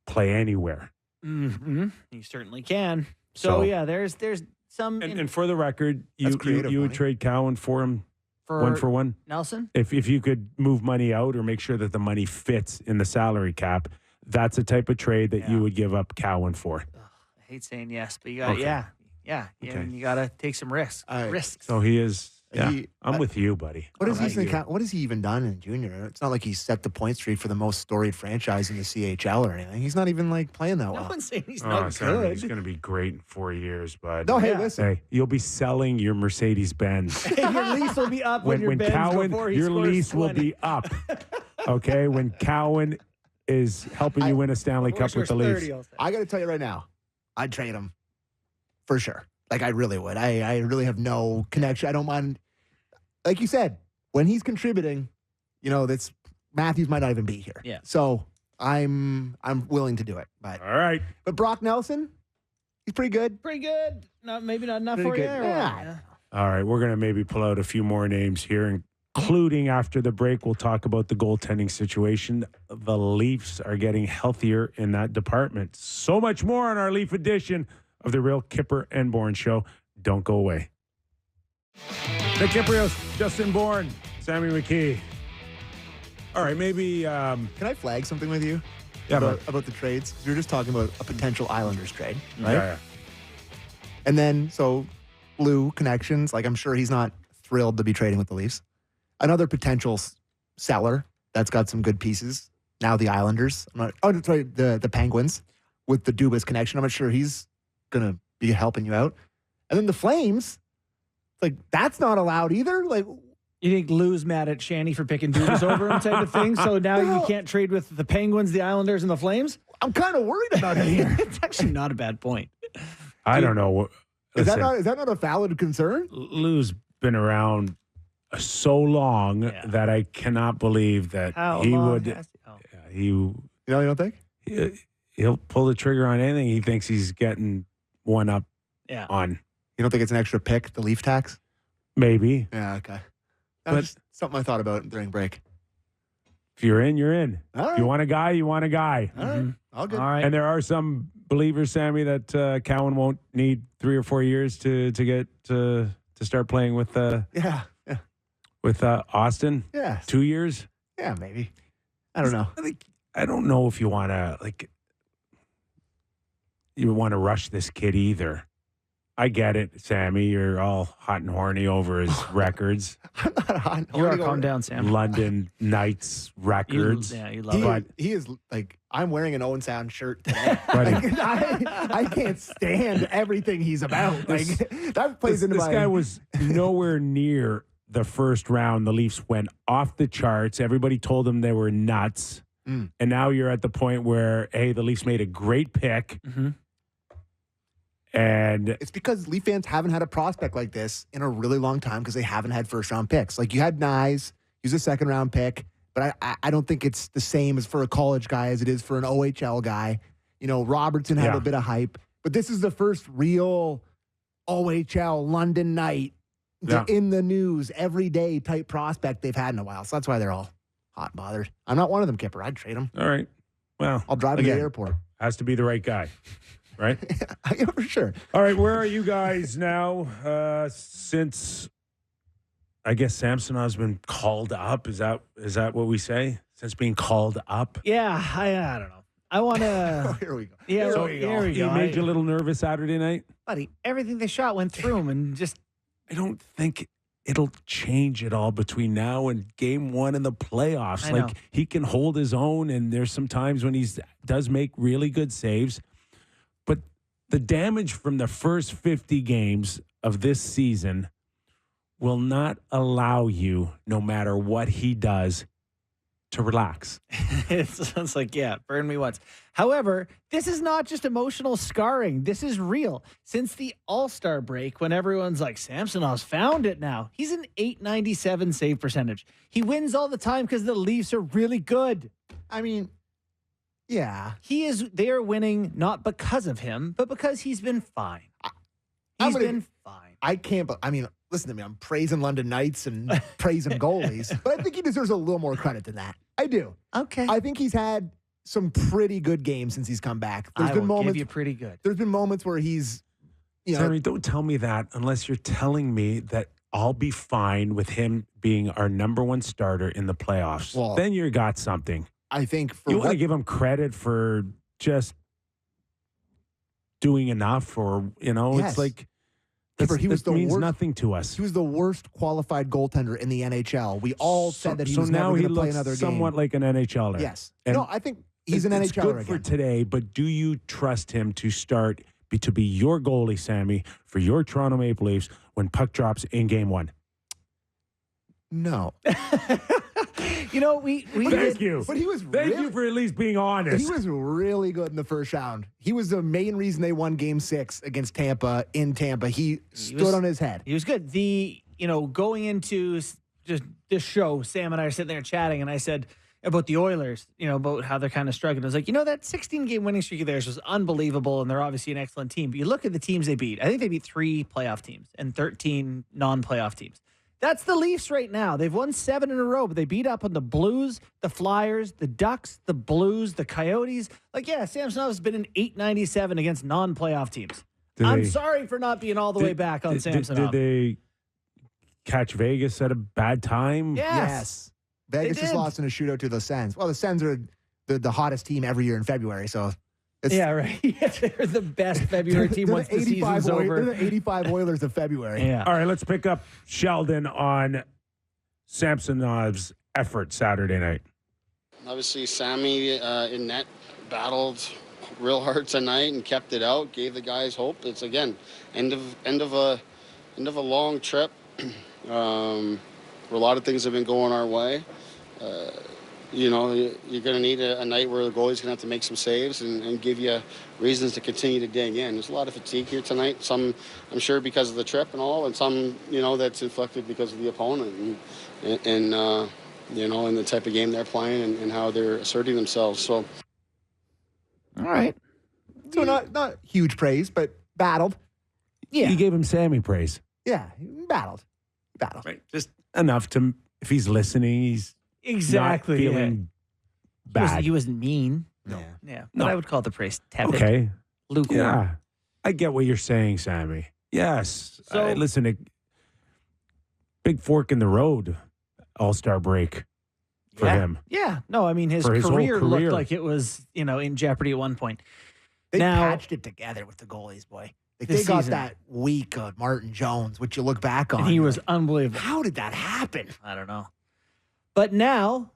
play anywhere. Mm-hmm. You certainly can. So there's some And for the record, That's you creative would money. trade Cowan for him for 1 for 1. Nelson. If you could move money out or make sure that the money fits in the salary cap, that's a type of trade that you would give up Cowan for. I hate saying yes, but you got Okay. I mean, you got to take some risks. Risks. So he is. Yeah, He- I'm with you, buddy. What has I'm with you. What has he even done in junior? It's not like he's set the point streak for the most storied franchise in the CHL or anything. He's not even like playing that No well. one's saying he's Oh, not Sammy, he's good. going to be great in 4 years, bud. No, hey, Yeah. listen. Hey, you'll be selling your Mercedes Benz. Your lease will be up when your when Benz Cowan, before he your scores lease will 20. be up. Okay, when Cowan is helping you win a Stanley Before he Cup with the scores Leafs. 30, I'll say. I got to tell you right now, I'd trade him for sure. Like I really would. I really have no connection. I don't mind. Like you said, when he's contributing, that's Matthews might not even be here. Yeah. So I'm willing to do it. But All right. Brock Nelson, he's pretty good. Pretty good. Maybe not enough Pretty for you. good. or Yeah. what? Yeah. All right. We're going to maybe pull out a few more names here, including after the break. We'll talk about the goaltending situation. The Leafs are getting healthier in that department. So much more on our Leaf edition of the Real Kyper and Bourne Show. Don't go away. The Kypreos, Justin Bourne, Sammy McKee. All right, maybe. Can I flag something with you Yeah, about the trades? We were just talking about a potential Islanders trade, right? Yeah. And then, so Lou connections, like I'm sure he's not thrilled to be trading with the Leafs. Another potential seller that's got some good pieces. Now the Islanders. The Penguins with the Dubas connection. I'm not sure he's going to be helping you out. And then the Flames, like that's not allowed either. Like, You think Lou's mad at Shanny for picking Dubas over him type of thing? So now you can't trade with the Penguins, the Islanders, and the Flames? I'm kind of worried about it here. It's actually not a bad point. I don't know. Is that not a valid concern? Lou's been around so long that I cannot believe that he would. You don't think? He'll pull the trigger on anything he thinks he's getting one up on. You don't think it's an extra pick, the leaf tax? Maybe. Yeah, okay. That's something I thought about during break. If you're in, you're in. All right. If you want a guy, you want a guy. All right. All good. All right. And there are some believers, Sammy, that Cowan won't need 3 or 4 years to get to start playing with Austin. Yeah. 2 years. Yeah, maybe. I don't know. I don't know if you want to rush this kid either. I get it, Sammy. You're all hot and horny over his records. I'm not hot and You horny. are calm down, Sam. London Knights records. You love it. He is like, I'm wearing an Owen Sound shirt today. Buddy. I can't stand everything he's about. Like that plays into This my. guy was nowhere near the first round. The Leafs went off the charts. Everybody told them they were nuts. And now you're at the point where, hey, the Leafs made a great pick. Mm-hmm. And it's because Leaf fans haven't had a prospect like this in a really long time because they haven't had first-round picks. Like you had Nyes, he was a second-round pick, but I don't think it's the same as for a college guy as it is for an OHL guy. You know, Robertson had a bit of hype, but this is the first real OHL London night in the news every day type prospect they've had in a while. So that's why they're all hot and bothered. I'm not one of them, Kyper. I'd trade him. All right. Well, I'll drive to the airport. Has to be the right guy. Right? Yeah, for sure. All right, where are you guys now? Since I guess Samsonov's been called up. Is that what we say? Since being called up? Yeah, I don't know. I want to. Here we go. Yeah, So here we he go. made you a little nervous Saturday night? Buddy, everything they shot went through him, and just. I don't think it'll change at all between now and game 1 in the playoffs. I know. He can hold his own, and there's some times when he does make really good saves. But the damage from the first 50 games of this season will not allow you, no matter what he does, to relax. It sounds like, burn me once. However, this is not just emotional scarring. This is real. Since the All-Star break, when everyone's like, Samsonov's found it now, he's an .897 save percentage. He wins all the time because the Leafs are really good. I mean, yeah. They are winning not because of him, but because he's been fine. He's been fine. I can't, I mean, listen to me. I'm praising London Knights and praising goalies, but I think he deserves a little more credit than that. I do. Okay. I think he's had some pretty good games since he's come back. There's been moments. Give you pretty good. There's been moments where he's, Sammy, don't tell me that unless you're telling me that I'll be fine with him being our number 1 starter in the playoffs. Well, then you got something. I think you want to give him credit for just doing enough, or it's like that means nothing to us. He was the worst qualified goaltender in the NHL. We all said that he was now never he going to play looks another game. Somewhat like an NHLer. Yes. And no, I think he's an NHLer It's good again. for today, but do you trust him to to be your goalie, Sammy, for your Toronto Maple Leafs when puck drops in game 1? No. we Thank you. But he was Thank you for at least being honest. He was really good in the first round. He was the main reason they won game 6 against Tampa in Tampa. He stood on his head. He was good. Going into just this show, Sam and I are sitting there chatting, and I said about the Oilers, about how they're kind of struggling. I was like, that 16-game winning streak of theirs was unbelievable, and they're obviously an excellent team. But you look at the teams they beat. I think they beat 3 playoff teams and 13 non-playoff teams. That's the Leafs right now. They've won 7 in a row, but they beat up on the Blues, the Flyers, the Ducks, the Blues, the Coyotes. Samsonov's been an .897 against non-playoff teams. I'm sorry for not being all the way back on Samsonov. Did they catch Vegas at a bad time? Yes. Vegas just lost in a shootout to the Sens. Well, the Sens are the hottest team every year in February, so... right. They're the best February team once the season's over. They're the 85 Oilers of February. Yeah. All right, let's pick up Sheldon on Samsonov's effort Saturday night. Obviously, Sammy in net battled real hard tonight and kept it out. Gave the guys hope. It's again end of a long trip. We're where a lot of things have been going our way. You're going to need a night where the goalie's going to have to make some saves and give you reasons to continue to dig in. There's a lot of fatigue here tonight. Some, I'm sure, because of the trip and all, and some, that's inflicted because of the opponent and the type of game they're playing and how they're asserting themselves. So, all right. So not huge praise, but battled. Yeah. You gave him Sammy praise. Yeah, battled. Right. Just enough to, if he's listening, he's exactly not feeling bad. He wasn't mean. No. Yeah. No. But I would call the praise tepid. Okay. Lukewarm. Yeah. I get what you're saying, Sammy. Yes. So- Listen, big fork in the road, All-Star break for him. Yeah. No, I mean, his For his whole career career. looked like it was, in jeopardy at one point. They Now- patched it together with the goalies, boy. Like This they got season. that week of Martin Jones, which you look back on. And he you're was like, unbelievable. how did that happen? I don't know. But now,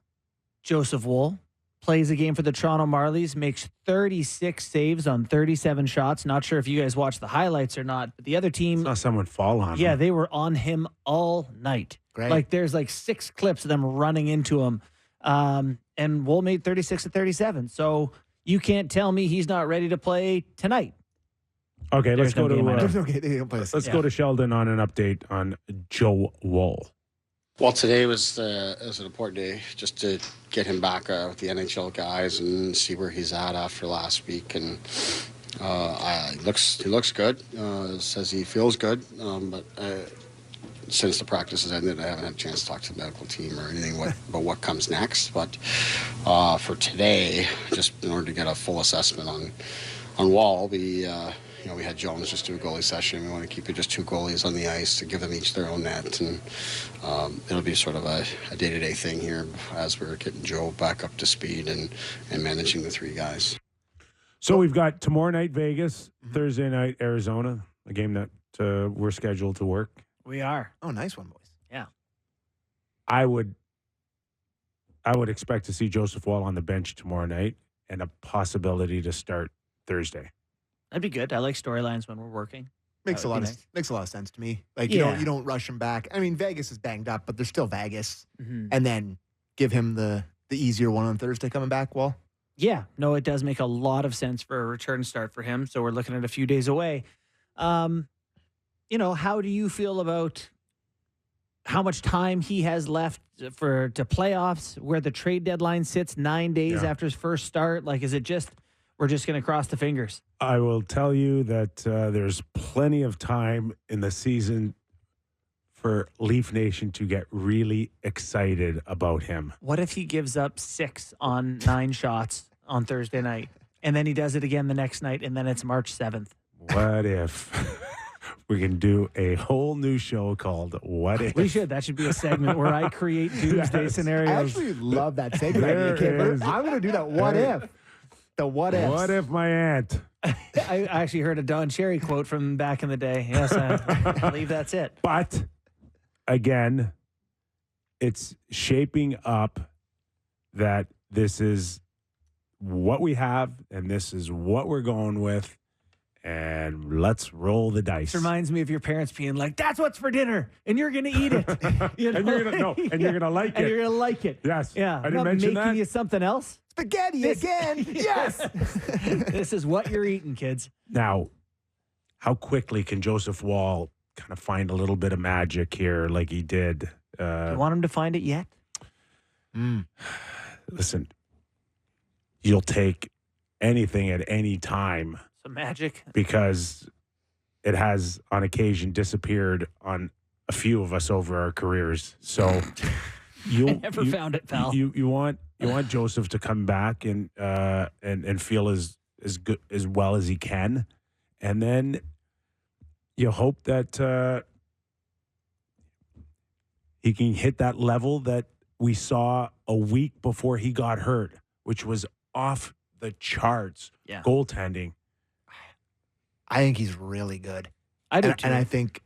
Joseph Woll plays a game for the Toronto Marlies, makes 36 saves on 37 shots. Not sure if you guys watched the highlights or not, but the other team, Saw someone fall on yeah, him. they were on him all night. Great. Like there's like 6 clips of them running into him. And Woll made 36 of 37. So you can't tell me he's not ready to play tonight. Okay, There's let's go no game to on There's no game. They don't play this. let's go to Sheldon on an update on Joe Woll. Well, today was an important day just to get him back with the NHL guys and see where he's at after last week. And he looks good. Says he feels good. But since the practice has ended, I haven't had a chance to talk to the medical team or anything about what comes next. But for today, just in order to get a full assessment on Woll, we had Jones just do a goalie session. We want to keep it just 2 goalies on the ice to give them each their own net. And it'll be sort of a day-to-day thing here as we're getting Joe back up to speed and managing the 3 guys. So we've got tomorrow night Vegas, Thursday night Arizona, a game that we're scheduled to work. We are. Oh, nice one, boys. Yeah. I would expect to see Joseph Woll on the bench tomorrow night and a possibility to start Thursday. That'd be good. I like storylines when we're working. Makes That a would lot be of nice. makes a lot of sense to me. Like Yeah. you don't rush him back. I mean, Vegas is banged up, but they're still Vegas. Mhm. And then give him the easier one on Thursday coming back. Well, Yeah, no, it does make a lot of sense for a return start for him. So we're looking at a few days away. How do you feel about how much time he has left to playoffs, where the trade deadline sits 9 days Yeah. after his first start? Like, is it just we're just going to cross the fingers? I will tell you that there's plenty of time in the season for Leaf Nation to get really excited about him. What if he gives up 6 on 9 shots on Thursday night, and then he does it again the next night, and then it's March 7th? What if we can do a whole new show called What If? We should. That should be a segment where I create doomsday Yes. scenarios. I actually love that segment. There idea, Kipper. is- I'm going to do that. What if? The what ifs. What if my aunt? I actually heard a Don Cherry quote from back in the day. Yes, I believe that's it. But again, it's shaping up that this is what we have and this is what we're going with. And let's roll the dice. This reminds me of your parents being like, "That's what's for dinner, and you're gonna eat it." You And you're gonna and you're gonna like and it. you're gonna like it. Yes. Yeah, I didn't I'm not mention making that. you something else. Spaghetti This- again. Yes. This is what you're eating, kids. Now, how quickly can Joseph Woll kind of find a little bit of magic here like he did? You want him to find it yet? Listen, you'll take anything at any time Some magic. because it has on occasion disappeared on a few of us over our careers. So you I never found it, pal. You want Joseph to come back and feel as good as well as he can, and then you hope that he can hit that level that we saw a week before he got hurt, which was off the charts. Yeah. Goaltending. I think he's really good. I do and, too. and I think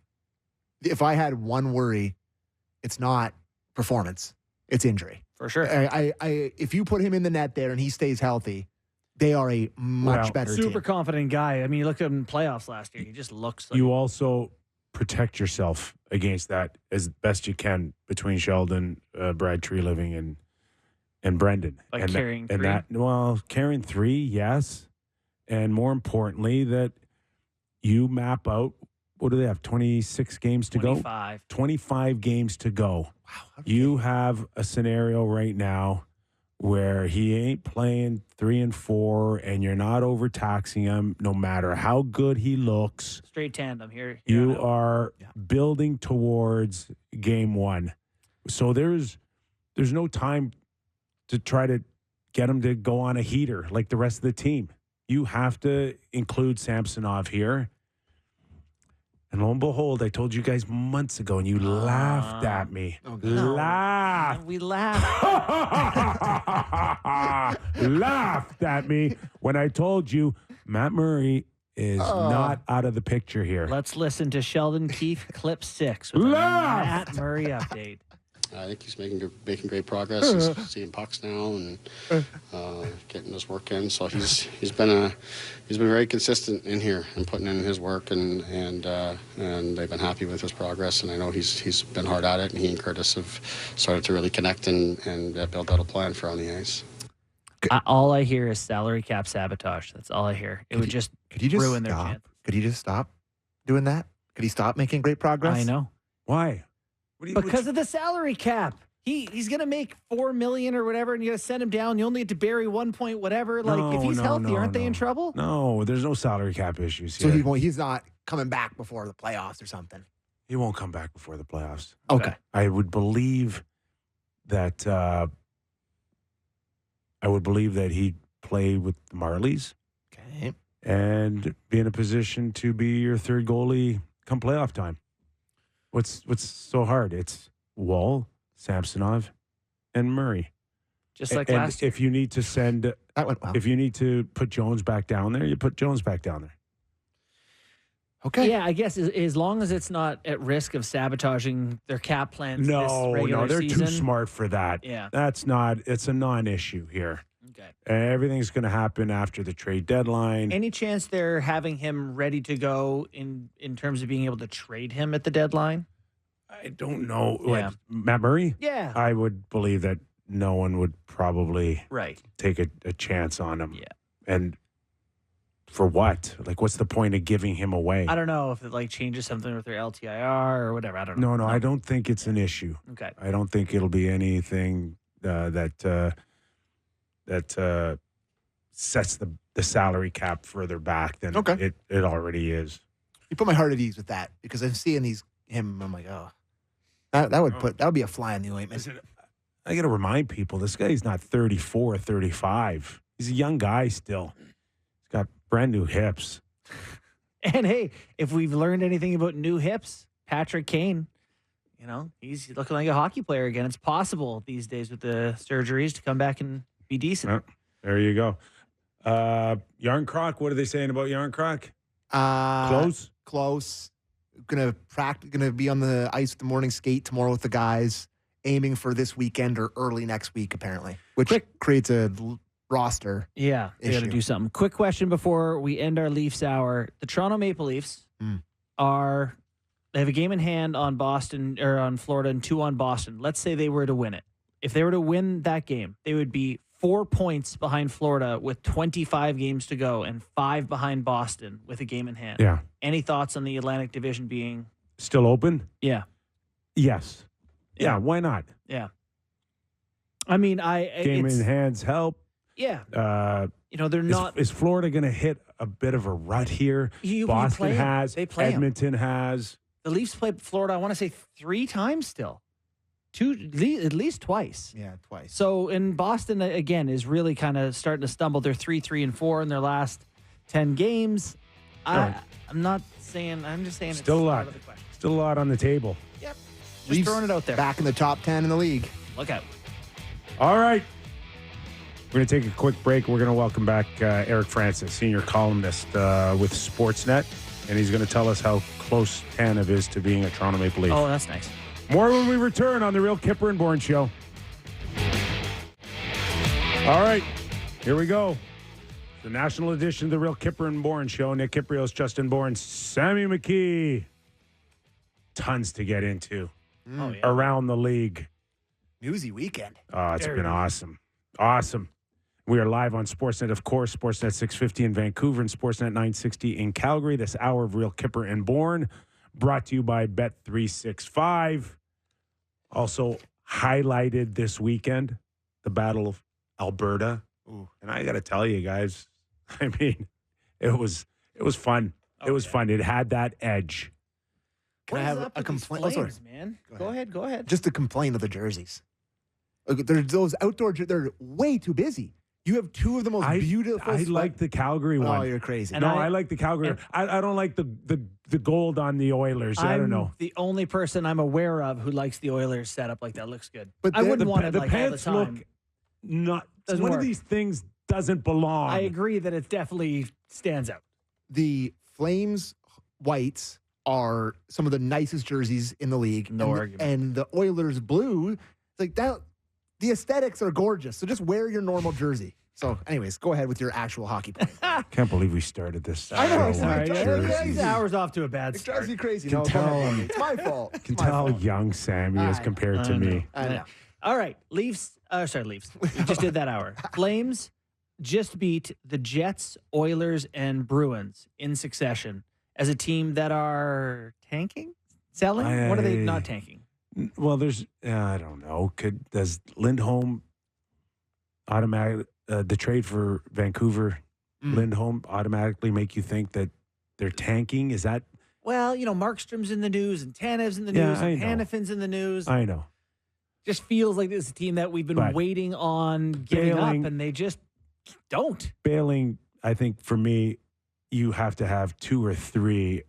if I had one worry, it's not performance, it's injury. for sure. I if you put him in the net there and he stays healthy, they are a much Well, better Super team. confident guy. I mean, you look at him in playoffs last year. He just looks like You also protect yourself against that as best you can between Sheldon, Brad Treliving, and Brendan. Like and carrying and three? Carrying three, yes. And more importantly, that you map out, what do they have, 26 games to 25. go? 25 games to go. Wow. Okay. You have a scenario right now where he ain't playing 3 and 4, and you're not overtaxing him no matter how good he looks. Straight tandem here. You are building towards game 1. So there's no time to try to get him to go on a heater like the rest of the team. You have to include Samsonov here. And lo and behold, I told you guys months ago, and you laughed at me. Laughed. We laughed. Laughed at me when I told you Matt Murray is not out of the picture here. Let's listen to Sheldon Keefe, clip 6 with a Matt Murray update. I think he's making great progress. He's seeing pucks now and getting his work in. So he's been very consistent in here and putting in his work, and they've been happy with his progress. And I know he's been hard at it, and he and Curtis have started to really connect and build out a plan for on the ice. All I hear is salary cap sabotage. That's all I hear. It would just ruin their chance. Could he just stop doing that? Could he stop making great progress? I know. Why? Because of the salary cap. He's going to make $4 million or whatever, and you got to send him down. You only need to bury 1 point whatever. Like, if he's healthy, aren't they in trouble? No, there's no salary cap issues So here. he's not coming back before the playoffs or something. He won't come back before the playoffs. Okay. I would believe that he'd play with the Marlies Okay. and be in a position to be your third goalie come playoff time. What's so hard? It's Woll, Samsonov, and Murray. Just like and last year. if you need to send, That went well. if you need to put Jones back down there, you put Jones back down there. Okay. Yeah, I guess as long as it's not at risk of sabotaging their cap plans this regular they're season. too smart for that. Yeah. It's a non-issue here. Okay. Everything's going to happen after the trade deadline. Any chance they're having him ready to go in terms of being able to trade him at the deadline? I don't know. Yeah. What, Matt Murray? Yeah. I would believe that no one would probably Right. take a chance on him. Yeah. And for what? Like, what's the point of giving him away? I don't know if it like changes something with their LTIR or whatever. I don't know. No, I don't think it's an issue. Okay. I don't think it'll be anything that sets the salary cap further back than it already is. You put my heart at ease with that because I'm seeing him. I'm like, oh, that would be a fly in the ointment. Listen, I got to remind people, this guy's not 34, 35. He's a young guy still. He's got brand new hips. And hey, if we've learned anything about new hips, Patrick Kane, he's looking like a hockey player again. It's possible these days with the surgeries to come back and be decent. Well, there you go. Yarncroc, what are they saying about Yarncroc? Close. Gonna be on the ice with the morning skate tomorrow with the guys, aiming for this weekend or early next week, apparently, which creates a roster. Yeah, they got to do something. Quick question before we end our Leafs hour. The Toronto Maple Leafs they have a game in hand on Boston or on Florida and 2 on Boston. Let's say they were to win it. If they were to win that game, they would be 4 points behind Florida with 25 games to go and 5 behind Boston with a game in hand. Yeah. Any thoughts on the Atlantic Division being Still open? Yeah. Yes. Yeah, why not? Yeah. I mean, Game in hands help. Yeah. They're not. Is Florida going to hit a bit of a rut here? Boston has. They play Edmonton has. The Leafs played Florida, I want to say 3 times still. At least twice. Yeah, twice. So in Boston, again, is really kind of starting to stumble. They're 3-3-4 in their last 10 games. I'm just saying Still a lot. Still a lot on the table. Yep. Just throwing it out there. Back in the top 10 in the league. Look out. All right. We're going to take a quick break. We're going to welcome back Eric Francis, senior columnist with Sportsnet. And he's going to tell us how close Tanev is to being a Toronto Maple Leaf. Oh, that's nice. More when we return on the Real Kyper and Bourne Show. All right, here we go. The national edition of the Real Kyper and Bourne Show. Nick Kypreos, Justin Bourne, Sammy McKee. tons to get into Oh, yeah. around the league. Newsy weekend. Oh, it's been awesome. Awesome. We are live on Sportsnet, of course, Sportsnet 650 in Vancouver and Sportsnet 960 in Calgary. This hour of Real Kyper and Bourne brought to you by Bet365. Also highlighted this weekend, the Battle of Alberta. Ooh. And I got to tell you guys, I mean, it was fun. It was fun. It had that edge. Can I have a complaint? Flames, man. Go ahead. Just to complain of the jerseys. Those outdoor, they're way too busy. You have two of the most beautiful. I like the Calgary one. Oh, you're crazy. And I like the Calgary. I don't like the gold on the Oilers. I don't know. The only person I'm aware of who likes the Oilers setup like that. Looks good. But I wouldn't want it the like all the pants time. look not. Doesn't one work. of these things doesn't belong. I agree that it definitely stands out. The Flames whites are some of the nicest jerseys in the league. No and argument. And the Oilers blue, it's like that. The aesthetics are gorgeous. So just wear your normal jersey. So, anyways, go ahead with your actual hockey point. Can't believe we started this. I know, show sorry. on Yeah, jerseys. The hour's off to a bad It drives start. you crazy. Can No, tell go ahead. him. It's my fault. Can It's my tell fault. young Sammy is I compared to know. me. I know. All right, Leafs. Leafs. We just did that hour. Flames just beat the Jets, Oilers, and Bruins in succession as a team that are tanking, selling. What are they not tanking? Well, there's I don't know. Does Lindholm automatic the trade for Vancouver Lindholm automatically make you think that they're tanking? Is that? Well, Markstrom's in the news and Tanev's in the Yeah, news I and know. Hannafin's in the news. I know. Just feels like this is a team that we've been But waiting on giving bailing- up, and they just don't. Bailing, I think for me, you have to have 2 or 3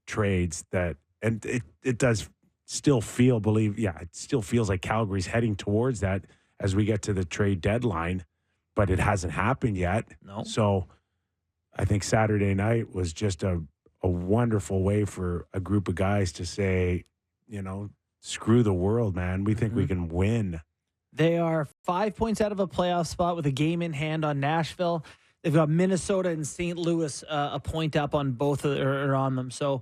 trades that, and it does still feel, it still feels like Calgary's heading towards that as we get to the trade deadline, but it hasn't happened yet. No. So I think Saturday night was just a wonderful way for a group of guys to say, screw the world, man. We think we can win. They are 5 points out of a playoff spot with a game in hand on Nashville. They've got Minnesota and St. Louis a point up on both or on them. So,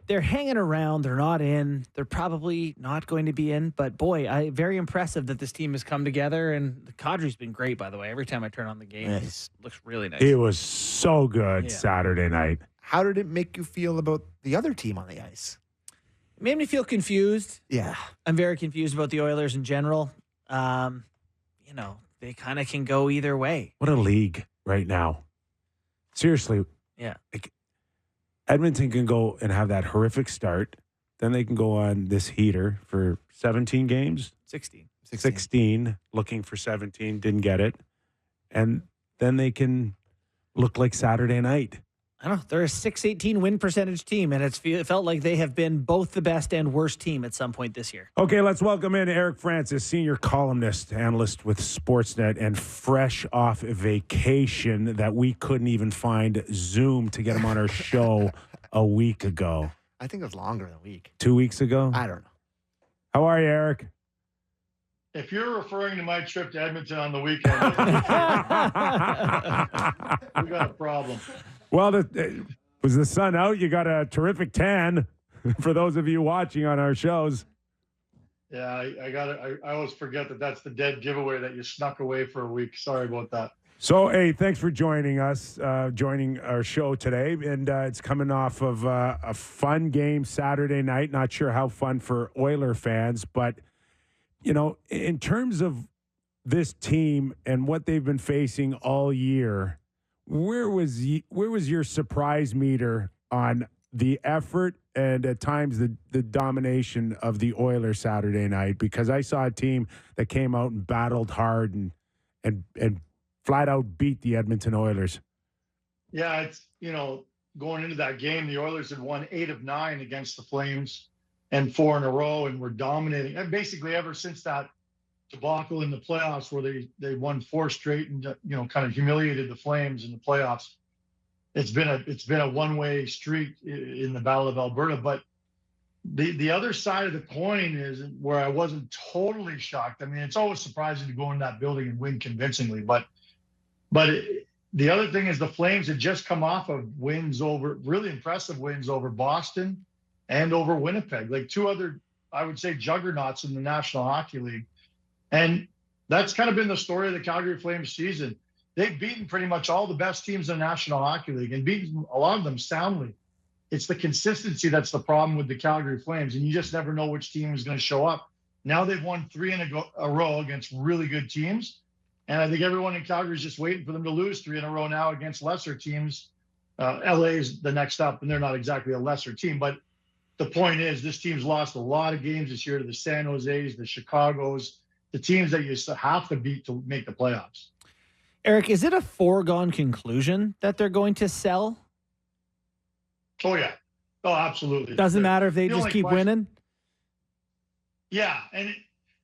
they're hanging around. They're not in. They're probably not going to be in. But boy, very impressive that this team has come together. And the Kadri's been great, by the way. Every time I turn on the game, it looks really nice. It was so good Yeah. Saturday night. How did it make you feel about the other team on the ice? It made me feel confused. Yeah. I'm very confused about the Oilers in general. They kind of can go either way. What a league right now. Seriously. Yeah. Edmonton can go and have that horrific start. Then they can go on this heater for 17 games. 16. 16, looking for 17, didn't get it. And then they can look like Saturday night. I don't know. They're a 618 win percentage team, and it felt like they have been both the best and worst team at some point this year. Okay, let's welcome in Eric Francis, senior columnist, analyst with Sportsnet, and fresh off vacation that we couldn't even find Zoom to get him on our show a week ago. I think it was longer than a week. 2 weeks ago? I don't know. How are you, Eric? If you're referring to my trip to Edmonton on the weekend, we got a problem. Well, was the sun out? You got a terrific tan for those of you watching on our shows. Yeah, I always forget that that's the dead giveaway that you snuck away for a week. Sorry about that. So, hey, thanks for joining us, joining our show today. And it's coming off of a fun game Saturday night. Not sure how fun for Oiler fans, but, in terms of this team and what they've been facing all year, where was your surprise meter on the effort and at times the domination of the Oilers Saturday night? Because I saw a team that came out and battled hard and flat out beat the Edmonton Oilers. Yeah, it's, going into that game, the Oilers had won 8 of 9 against the Flames and 4 in a row and were dominating. And basically ever since that debacle in the playoffs where they won 4 straight and, kind of humiliated the Flames in the playoffs, it's been a one-way street in the Battle of Alberta. But the other side of the coin is where I wasn't totally shocked. I mean, it's always surprising to go in that building and win convincingly, but the other thing is the Flames had just come off of really impressive wins over Boston and over Winnipeg, like two other, I would say, juggernauts in the National Hockey League. And that's kind of been the story of the Calgary Flames season. They've beaten pretty much all the best teams in the National Hockey League and beaten a lot of them soundly. It's the consistency that's the problem with the Calgary Flames, and you just never know which team is going to show up. Now they've won 3 in a row against really good teams, and I think everyone in Calgary is just waiting for them to lose 3 in a row now against lesser teams. LA is the next up, and they're not exactly a lesser team, but the point is this team's lost a lot of games this year to the San Jose's, the Chicagos, the teams that you have to beat to make the playoffs. Eric, is it a foregone conclusion that they're going to sell? Oh, yeah. Oh, absolutely. Doesn't matter if they just keep winning? Yeah. And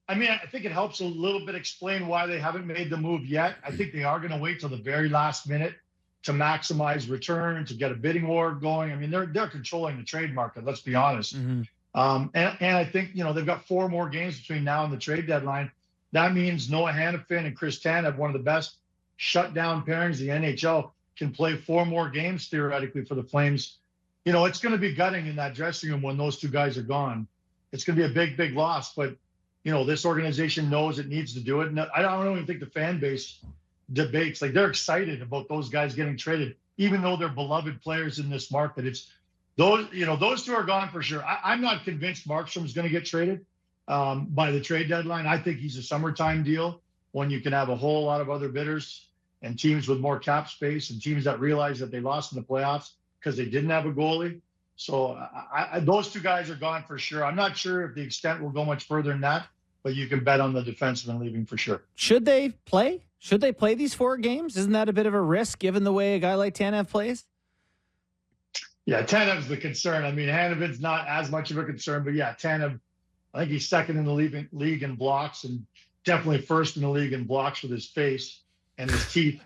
I think it helps a little bit explain why they haven't made the move yet. I think they are going to wait till the very last minute to maximize return, to get a bidding war going. I mean, they're controlling the trade market, let's be honest. Mm-hmm. And I think, they've got 4 more games between now and the trade deadline. That means Noah Hannafin and Chris Tanev, one of the best shutdown pairings the NHL, can play 4 more games theoretically for the Flames. It's going to be gutting in that dressing room when those 2 guys are gone. It's going to be a big, big loss. But, this organization knows it needs to do it. And I don't even think the fan base debates. Like, they're excited about those guys getting traded, even though they're beloved players in this market. It's those 2 are gone for sure. I'm not convinced Markstrom's going to get traded by the trade deadline. I think he's a summertime deal when you can have a whole lot of other bidders and teams with more cap space and teams that realize that they lost in the playoffs because they didn't have a goalie. So those 2 guys are gone for sure. I'm not sure if the extent will go much further than that, but you can bet on the defenseman leaving for sure. Should they play? Should they play these 4 games? Isn't that a bit of a risk given the way a guy like Tanev plays? Yeah, Tanev's the concern. I mean, Hannafin's not as much of a concern, but yeah, Tanev, I think he's second in the league in blocks and definitely first in the league in blocks with his face and his teeth.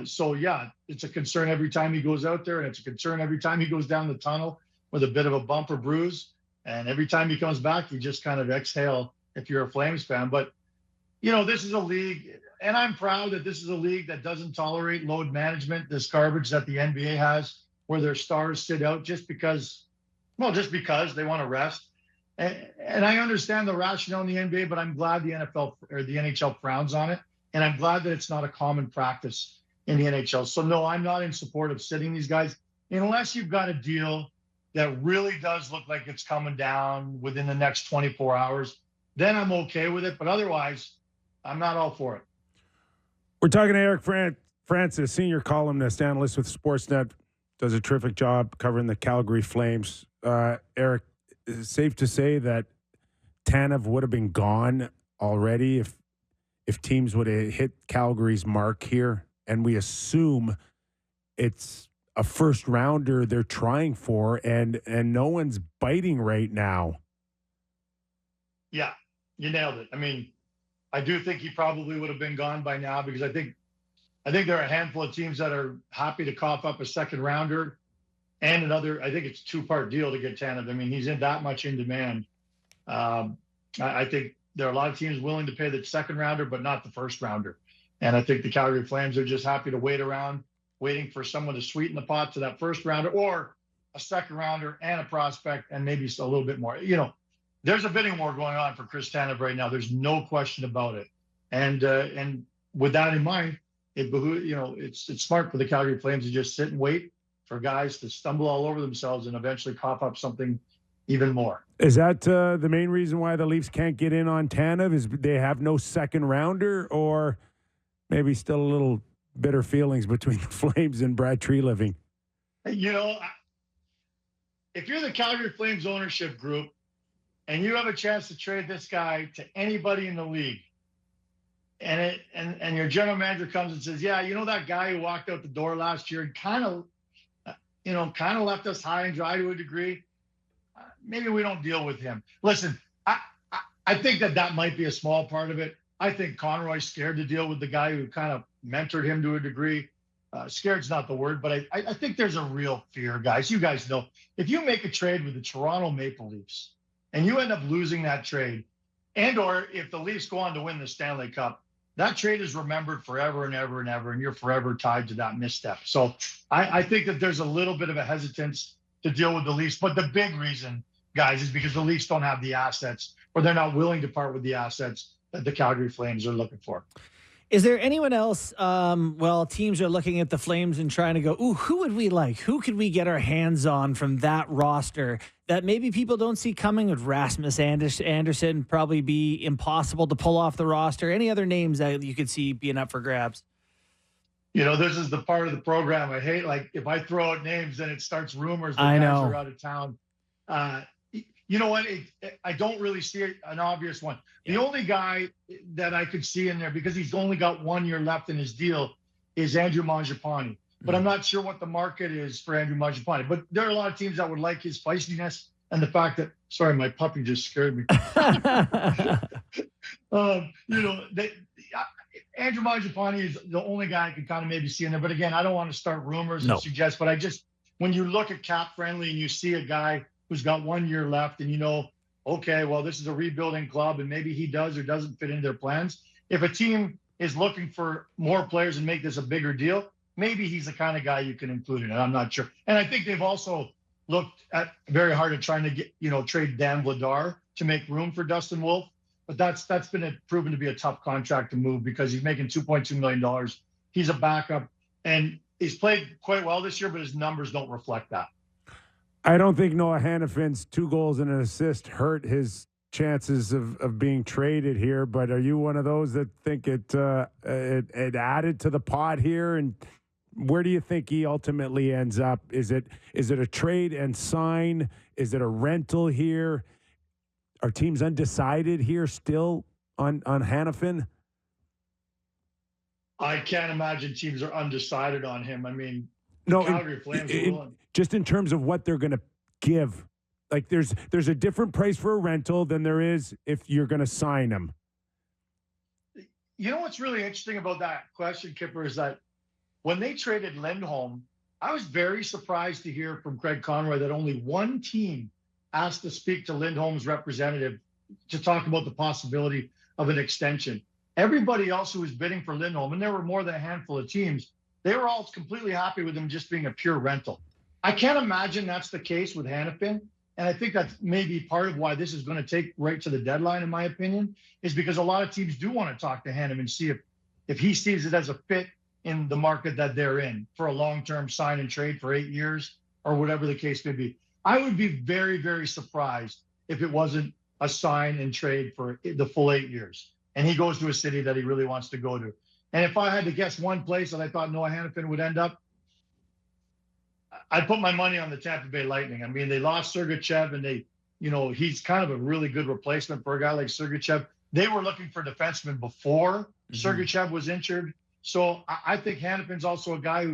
So, yeah, it's a concern every time he goes out there, and it's a concern every time he goes down the tunnel with a bit of a bump or bruise. And every time he comes back, you just kind of exhale if you're a Flames fan. But, this is a league, and I'm proud that this is a league that doesn't tolerate load management, this garbage that the NBA has, where their stars sit out just because they want to rest. And I understand the rationale in the NBA, but I'm glad the NFL or the NHL frowns on it. And I'm glad that it's not a common practice in the NHL. So, no, I'm not in support of sitting these guys unless you've got a deal that really does look like it's coming down within the next 24 hours. Then I'm okay with it. But otherwise, I'm not all for it. We're talking to Eric Francis, senior columnist, analyst with Sportsnet. Does a terrific job covering the Calgary Flames. Eric, is it safe to say that Tanev would have been gone already if teams would have hit Calgary's mark here? And we assume it's a first rounder they're trying for, and no one's biting right now. Yeah, you nailed it. I mean, I do think he probably would have been gone by now because I think there are a handful of teams that are happy to cough up a second rounder and another. I think it's a 2-part deal to get Tanev. I mean, he's in that much in demand. I think there are a lot of teams willing to pay the second rounder, but not the first rounder. And I think the Calgary Flames are just happy to wait around, waiting for someone to sweeten the pot to that first rounder or a second rounder and a prospect and maybe a little bit more. There's a bidding war going on for Chris Tanev right now. There's no question about it. And with that in mind, it's smart for the Calgary Flames to just sit and wait for guys to stumble all over themselves and eventually cough up something even more. Is that the main reason why the Leafs can't get in on Tanev? Is they have no second rounder, or maybe still a little bitter feelings between the Flames and Brad Treliving? If you're the Calgary Flames ownership group and you have a chance to trade this guy to anybody in the league, and your general manager comes and says, yeah, that guy who walked out the door last year and kind of left us high and dry to a degree, maybe we don't deal with him. Listen, I think that might be a small part of it. I think Conroy's scared to deal with the guy who kind of mentored him to a degree. Scared's not the word, but I think there's a real fear, guys. You guys know, if you make a trade with the Toronto Maple Leafs and you end up losing that trade, and or if the Leafs go on to win the Stanley Cup, that trade is remembered forever and ever and ever, and you're forever tied to that misstep. So I think that there's a little bit of a hesitance to deal with the Leafs. But the big reason, guys, is because the Leafs don't have the assets, or they're not willing to part with the assets that the Calgary Flames are looking for. Is there anyone else? Well, teams are looking at the Flames and trying to go, ooh, who would we like? Who could we get our hands on from that roster that maybe people don't see coming? With Rasmus Anderson probably be impossible to pull off the roster. Any other names that you could see being up for grabs? You know, this is the part of the program I hate. Like, if I throw out names, then it starts rumors that I guys know. are out of town. You know what? I don't really see an obvious one. Yeah. The only guy that I could see in there, because he's only got 1 year left in his deal, is Andrew Mangiapane. But I'm not sure what the market is for Andrew Mangiapane. But there are a lot of teams that would like his feistiness and the fact that, sorry, my puppy just scared me. You know, Andrew Mangiapane is the only guy I could kind of maybe see in there. But again, I don't want to start rumors and suggest, but when you look at Cap Friendly and you see a guy who's got 1 year left, and you know, okay, well, this is a rebuilding club, and maybe he does or doesn't fit into their plans. If a team is looking for more players and make this a bigger deal, maybe he's the kind of guy you can include in it. I'm not sure. And I think they've also looked at very hard at trying to get, trade Dan Vladar to make room for Dustin Wolf. But that's been proven to be a tough contract to move because he's making $2.2 million. He's a backup, and he's played quite well this year, but his numbers don't reflect that. I don't think Noah Hannafin's 2 goals and an assist hurt his chances of being traded here, but are you one of those that think it added to the pot here? And where do you think he ultimately ends up? Is it a trade and sign? Is it a rental here? Are teams undecided here still on Hanifin? I can't imagine teams are undecided on him. I mean, no, Calgary Flames are willing. Just in terms of what they're going to give. Like there's a different price for a rental than there is if you're going to sign him. You know what's really interesting about that question, Kyper, is that when they traded Lindholm, I was very surprised to hear from Craig Conroy that only one team asked to speak to Lindholm's representative to talk about the possibility of an extension. Everybody else who was bidding for Lindholm, and there were more than a handful of teams, they were all completely happy with him just being a pure rental. I can't imagine that's the case with Hanifin. And I think that's maybe part of why this is going to take right to the deadline, in my opinion, is because a lot of teams do want to talk to Hanifin and see if he sees it as a fit in the market that they're in for a long-term sign and trade for 8 years or whatever the case may be. I would be very, very surprised if it wasn't a sign and trade for the full 8 years. And he goes to a city that he really wants to go to. And if I had to guess one place that I thought Noah Hanifin would end up, I'd put my money on the Tampa Bay Lightning. I mean, they lost Sergachev, and he's kind of a really good replacement for a guy like Sergachev. They were looking for defensemen before Sergachev was injured. So I think Hanifin's also a guy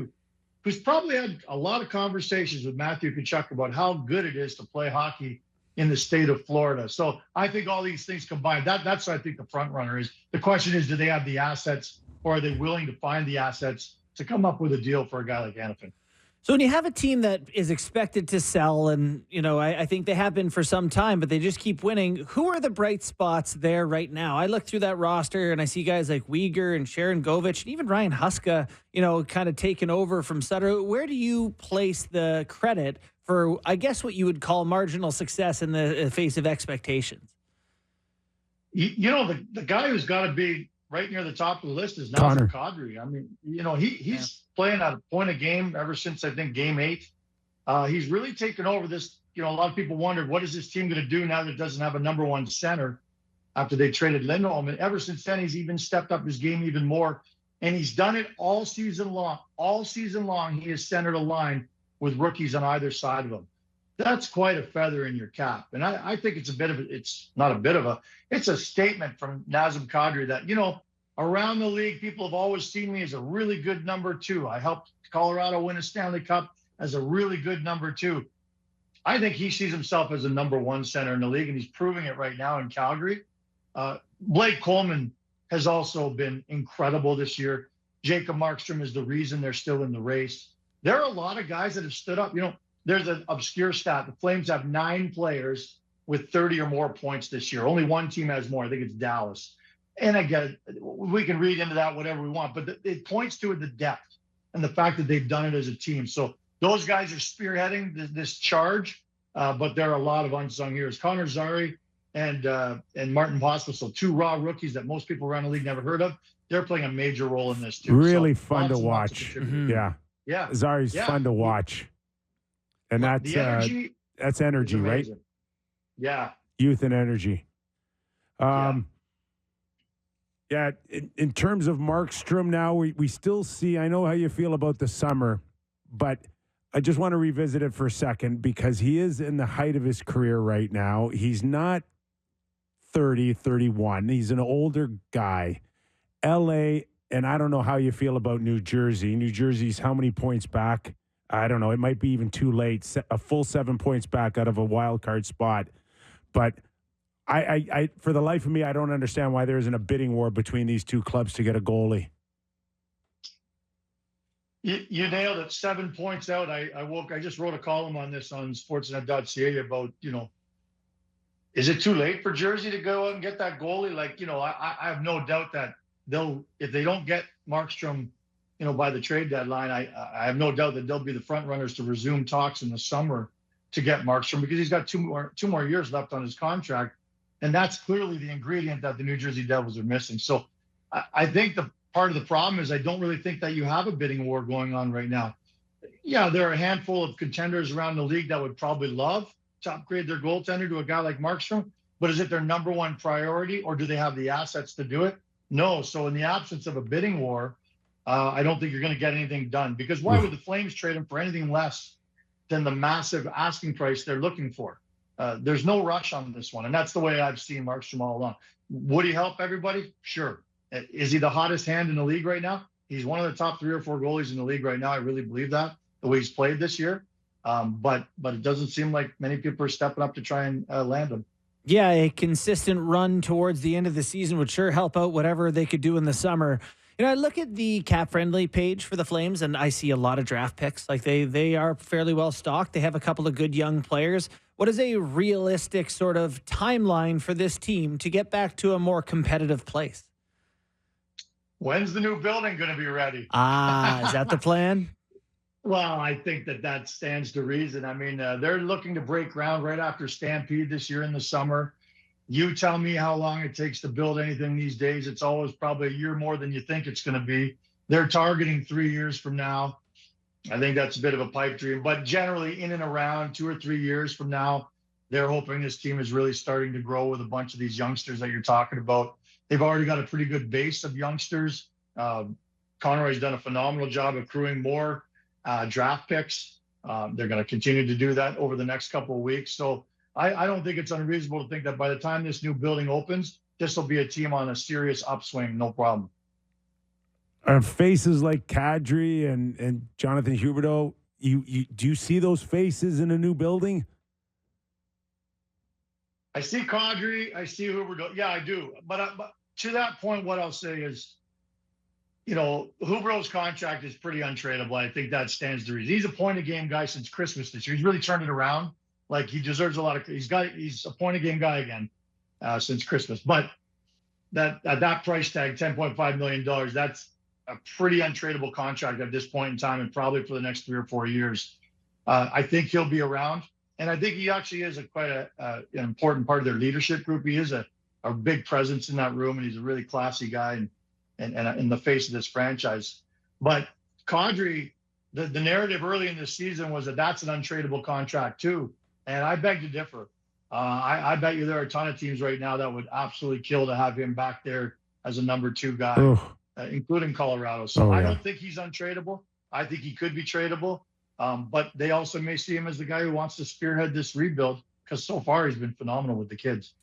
who's probably had a lot of conversations with Matthew Tkachuk about how good it is to play hockey in the state of Florida. So I think all these things combined, that's I think the front runner is. The question is, do they have the assets, or are they willing to find the assets to come up with a deal for a guy like Hanifin? So when you have a team that is expected to sell, and, I think they have been for some time, but they just keep winning, who are the bright spots there right now? I look through that roster and I see guys like Uyghur and Sharon Govich and even Ryan Huska, kind of taking over from Sutter. Where do you place the credit for, I guess, what you would call marginal success in the face of expectations? The guy who's got to be right near the top of the list is Nazem Kadri. I mean, he's playing at a point a game ever since, I think, game 8. He's really taken over this. A lot of people wondered, what is this team going to do now that it doesn't have a number one center after they traded Lindholm? And ever since then, he's even stepped up his game even more. And he's done it all season long. All season long, he has centered a line with rookies on either side of him. That's quite a feather in your cap. And I think it's it's a statement from Nazem Kadri that, around the league, people have always seen me as a really good number 2. I helped Colorado win a Stanley Cup as a really good number 2. I think he sees himself as a number 1 center in the league, and he's proving it right now in Calgary. Blake Coleman has also been incredible this year. Jacob Markstrom is the reason they're still in the race. There are a lot of guys that have stood up. There's an obscure stat. The Flames have 9 players with 30 or more points this year. Only one team has more. I think it's Dallas. And again, we can read into that whatever we want, but it points to the depth and the fact that they've done it as a team. So those guys are spearheading this charge, but there are a lot of unsung heroes. Connor Zary and Martin Pospisil, two raw rookies that most people around the league never heard of. They're playing a major role in this too. Really so fun to watch. Yeah. Zari's fun to watch. And the energy, that's energy, right? Yeah. Youth and energy. In terms of Markstrom now, we still see, I know how you feel about the summer, but I just want to revisit it for a second because he is in the height of his career right now. He's not 30, 31. He's an older guy. LA, and I don't know how you feel about New Jersey. New Jersey's how many points back? I don't know. It might be even too late. A full 7 points back out of a wild card spot. But I for the life of me, I don't understand why there isn't a bidding war between these two clubs to get a goalie. You nailed it. 7 points out. I just wrote a column on this on sportsnet.ca about, is it too late for Jersey to go out and get that goalie? I have no doubt that if they don't get Markstrom, by the trade deadline, I have no doubt that they'll be the front runners to resume talks in the summer to get Markstrom because he's got two more years left on his contract. And that's clearly the ingredient that the New Jersey Devils are missing. So I think the part of the problem is I don't really think that you have a bidding war going on right now. Yeah, there are a handful of contenders around the league that would probably love to upgrade their goaltender to a guy like Markstrom, but is it their number one priority or do they have the assets to do it? No. So in the absence of a bidding war, I don't think you're going to get anything done because why would the Flames trade him for anything less than the massive asking price they're looking for? There's no rush on this one. And that's the way I've seen Markstrom all along. Would he help everybody? Sure. Is he the hottest hand in the league right now? He's one of the top 3 or 4 goalies in the league right now. I really believe that, the way he's played this year. But it doesn't seem like many people are stepping up to try and land him. Yeah, a consistent run towards the end of the season would sure help out whatever they could do in the summer. I look at the cap-friendly page for the Flames, and I see a lot of draft picks. Like they are fairly well stocked. They have a couple of good young players. What is a realistic sort of timeline for this team to get back to a more competitive place? When's the new building going to be ready? Is that the plan? Well, I think that stands to reason. I mean, they're looking to break ground right after Stampede this year in the summer. You tell me how long it takes to build anything these days. It's always probably a year more than you think it's going to be. They're targeting 3 years from now. I think that's a bit of a pipe dream, but generally in and around 2 or 3 years from now, they're hoping this team is really starting to grow with a bunch of these youngsters that you're talking about. They've already got a pretty good base of youngsters. Conroy's done a phenomenal job accruing more draft picks. They're going to continue to do that over the next couple of weeks. So I don't think it's unreasonable to think that by the time this new building opens, this will be a team on a serious upswing, no problem. Are faces like Kadri and Jonathan Huberdeau, do you see those faces in a new building? I see Kadri, I see Huberdeau. Yeah, I do. But to that point, what I'll say is, Huberdeau's contract is pretty untradeable. I think that stands to reason. He's a point-a-game guy since Christmas this year. He's really turned it around. Like he deserves a lot of. He's a point-a-game guy again since Christmas. But that at that price tag, $10.5 million, that's a pretty untradeable contract at this point in time, and probably for the next 3 or 4 years. I think he'll be around, and I think he actually is quite an important part of their leadership group. He is a big presence in that room, and he's a really classy guy and in the face of this franchise. But Kadri, the narrative early in this season was that that's an untradeable contract too. And I beg to differ. I bet you there are a ton of teams right now that would absolutely kill to have him back there as a number 2 guy, including Colorado. So I don't think he's untradeable. I think he could be tradable. But they also may see him as the guy who wants to spearhead this rebuild because so far he's been phenomenal with the kids.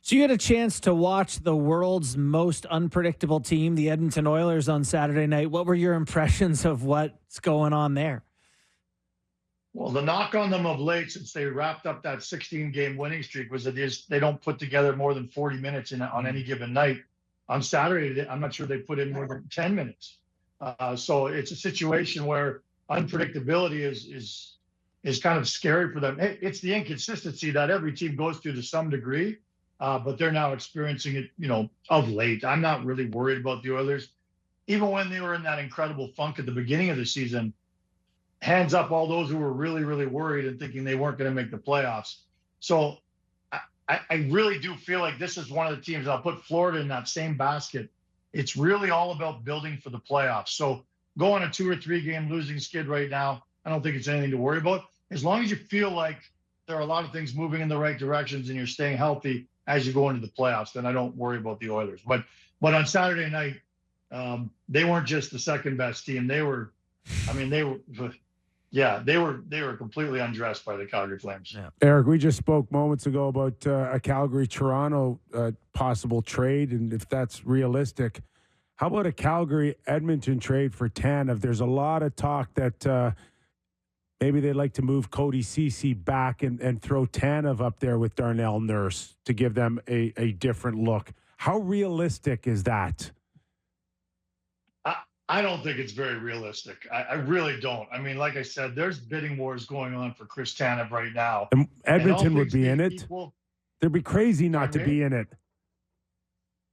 So you had a chance to watch the world's most unpredictable team, the Edmonton Oilers, on Saturday night. What were your impressions of what's going on there? Well, the knock on them of late since they wrapped up that 16-game winning streak was that they don't put together more than 40 minutes on any given night. On Saturday, I'm not sure they put in more than 10 minutes. So it's a situation where unpredictability is kind of scary for them. It's the inconsistency that every team goes through to some degree. But they're now experiencing it, of late. I'm not really worried about the Oilers. Even when they were in that incredible funk at the beginning of the season, hands up all those who were really, really worried and thinking they weren't going to make the playoffs. So I really do feel like this is one of the teams. I'll put Florida in that same basket. It's really all about building for the playoffs. So go on a 2 or 3 game losing skid right now, I don't think it's anything to worry about. As long as you feel like there are a lot of things moving in the right directions and you're staying healthy as you go into the playoffs, then I don't worry about the Oilers. But on Saturday night, they weren't just the second best team. They were completely undressed by the Calgary Flames. Yeah. Eric, we just spoke moments ago about a Calgary-Toronto possible trade, and if that's realistic. How about a Calgary-Edmonton trade for Tanev? There's a lot of talk that maybe they'd like to move Cody Ceci back and throw Tanev up there with Darnell Nurse to give them a different look. How realistic is that? I don't think it's very realistic. I really don't. I mean, like I said, there's bidding wars going on for Chris Tanev right now. And Edmonton would be in it. They'd be crazy not to be in it.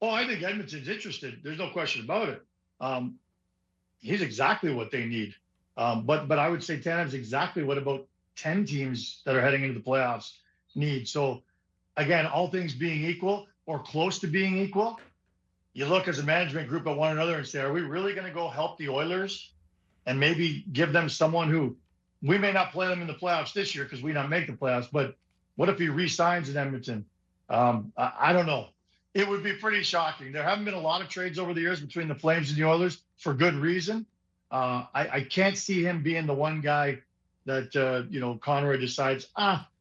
Oh, I think Edmonton's interested. There's no question about it. He's exactly what they need. But I would say Tanev's exactly what about 10 teams that are heading into the playoffs need. So, again, all things being equal or close to being equal, you look as a management group at one another and say, are we really going to go help the Oilers and maybe give them someone who we may not play them in the playoffs this year because we don't make the playoffs, but what if he re-signs in Edmonton? I don't know. It would be pretty shocking. There haven't been a lot of trades over the years between the Flames and the Oilers for good reason. I can't see him being the one guy that, Conroy decides,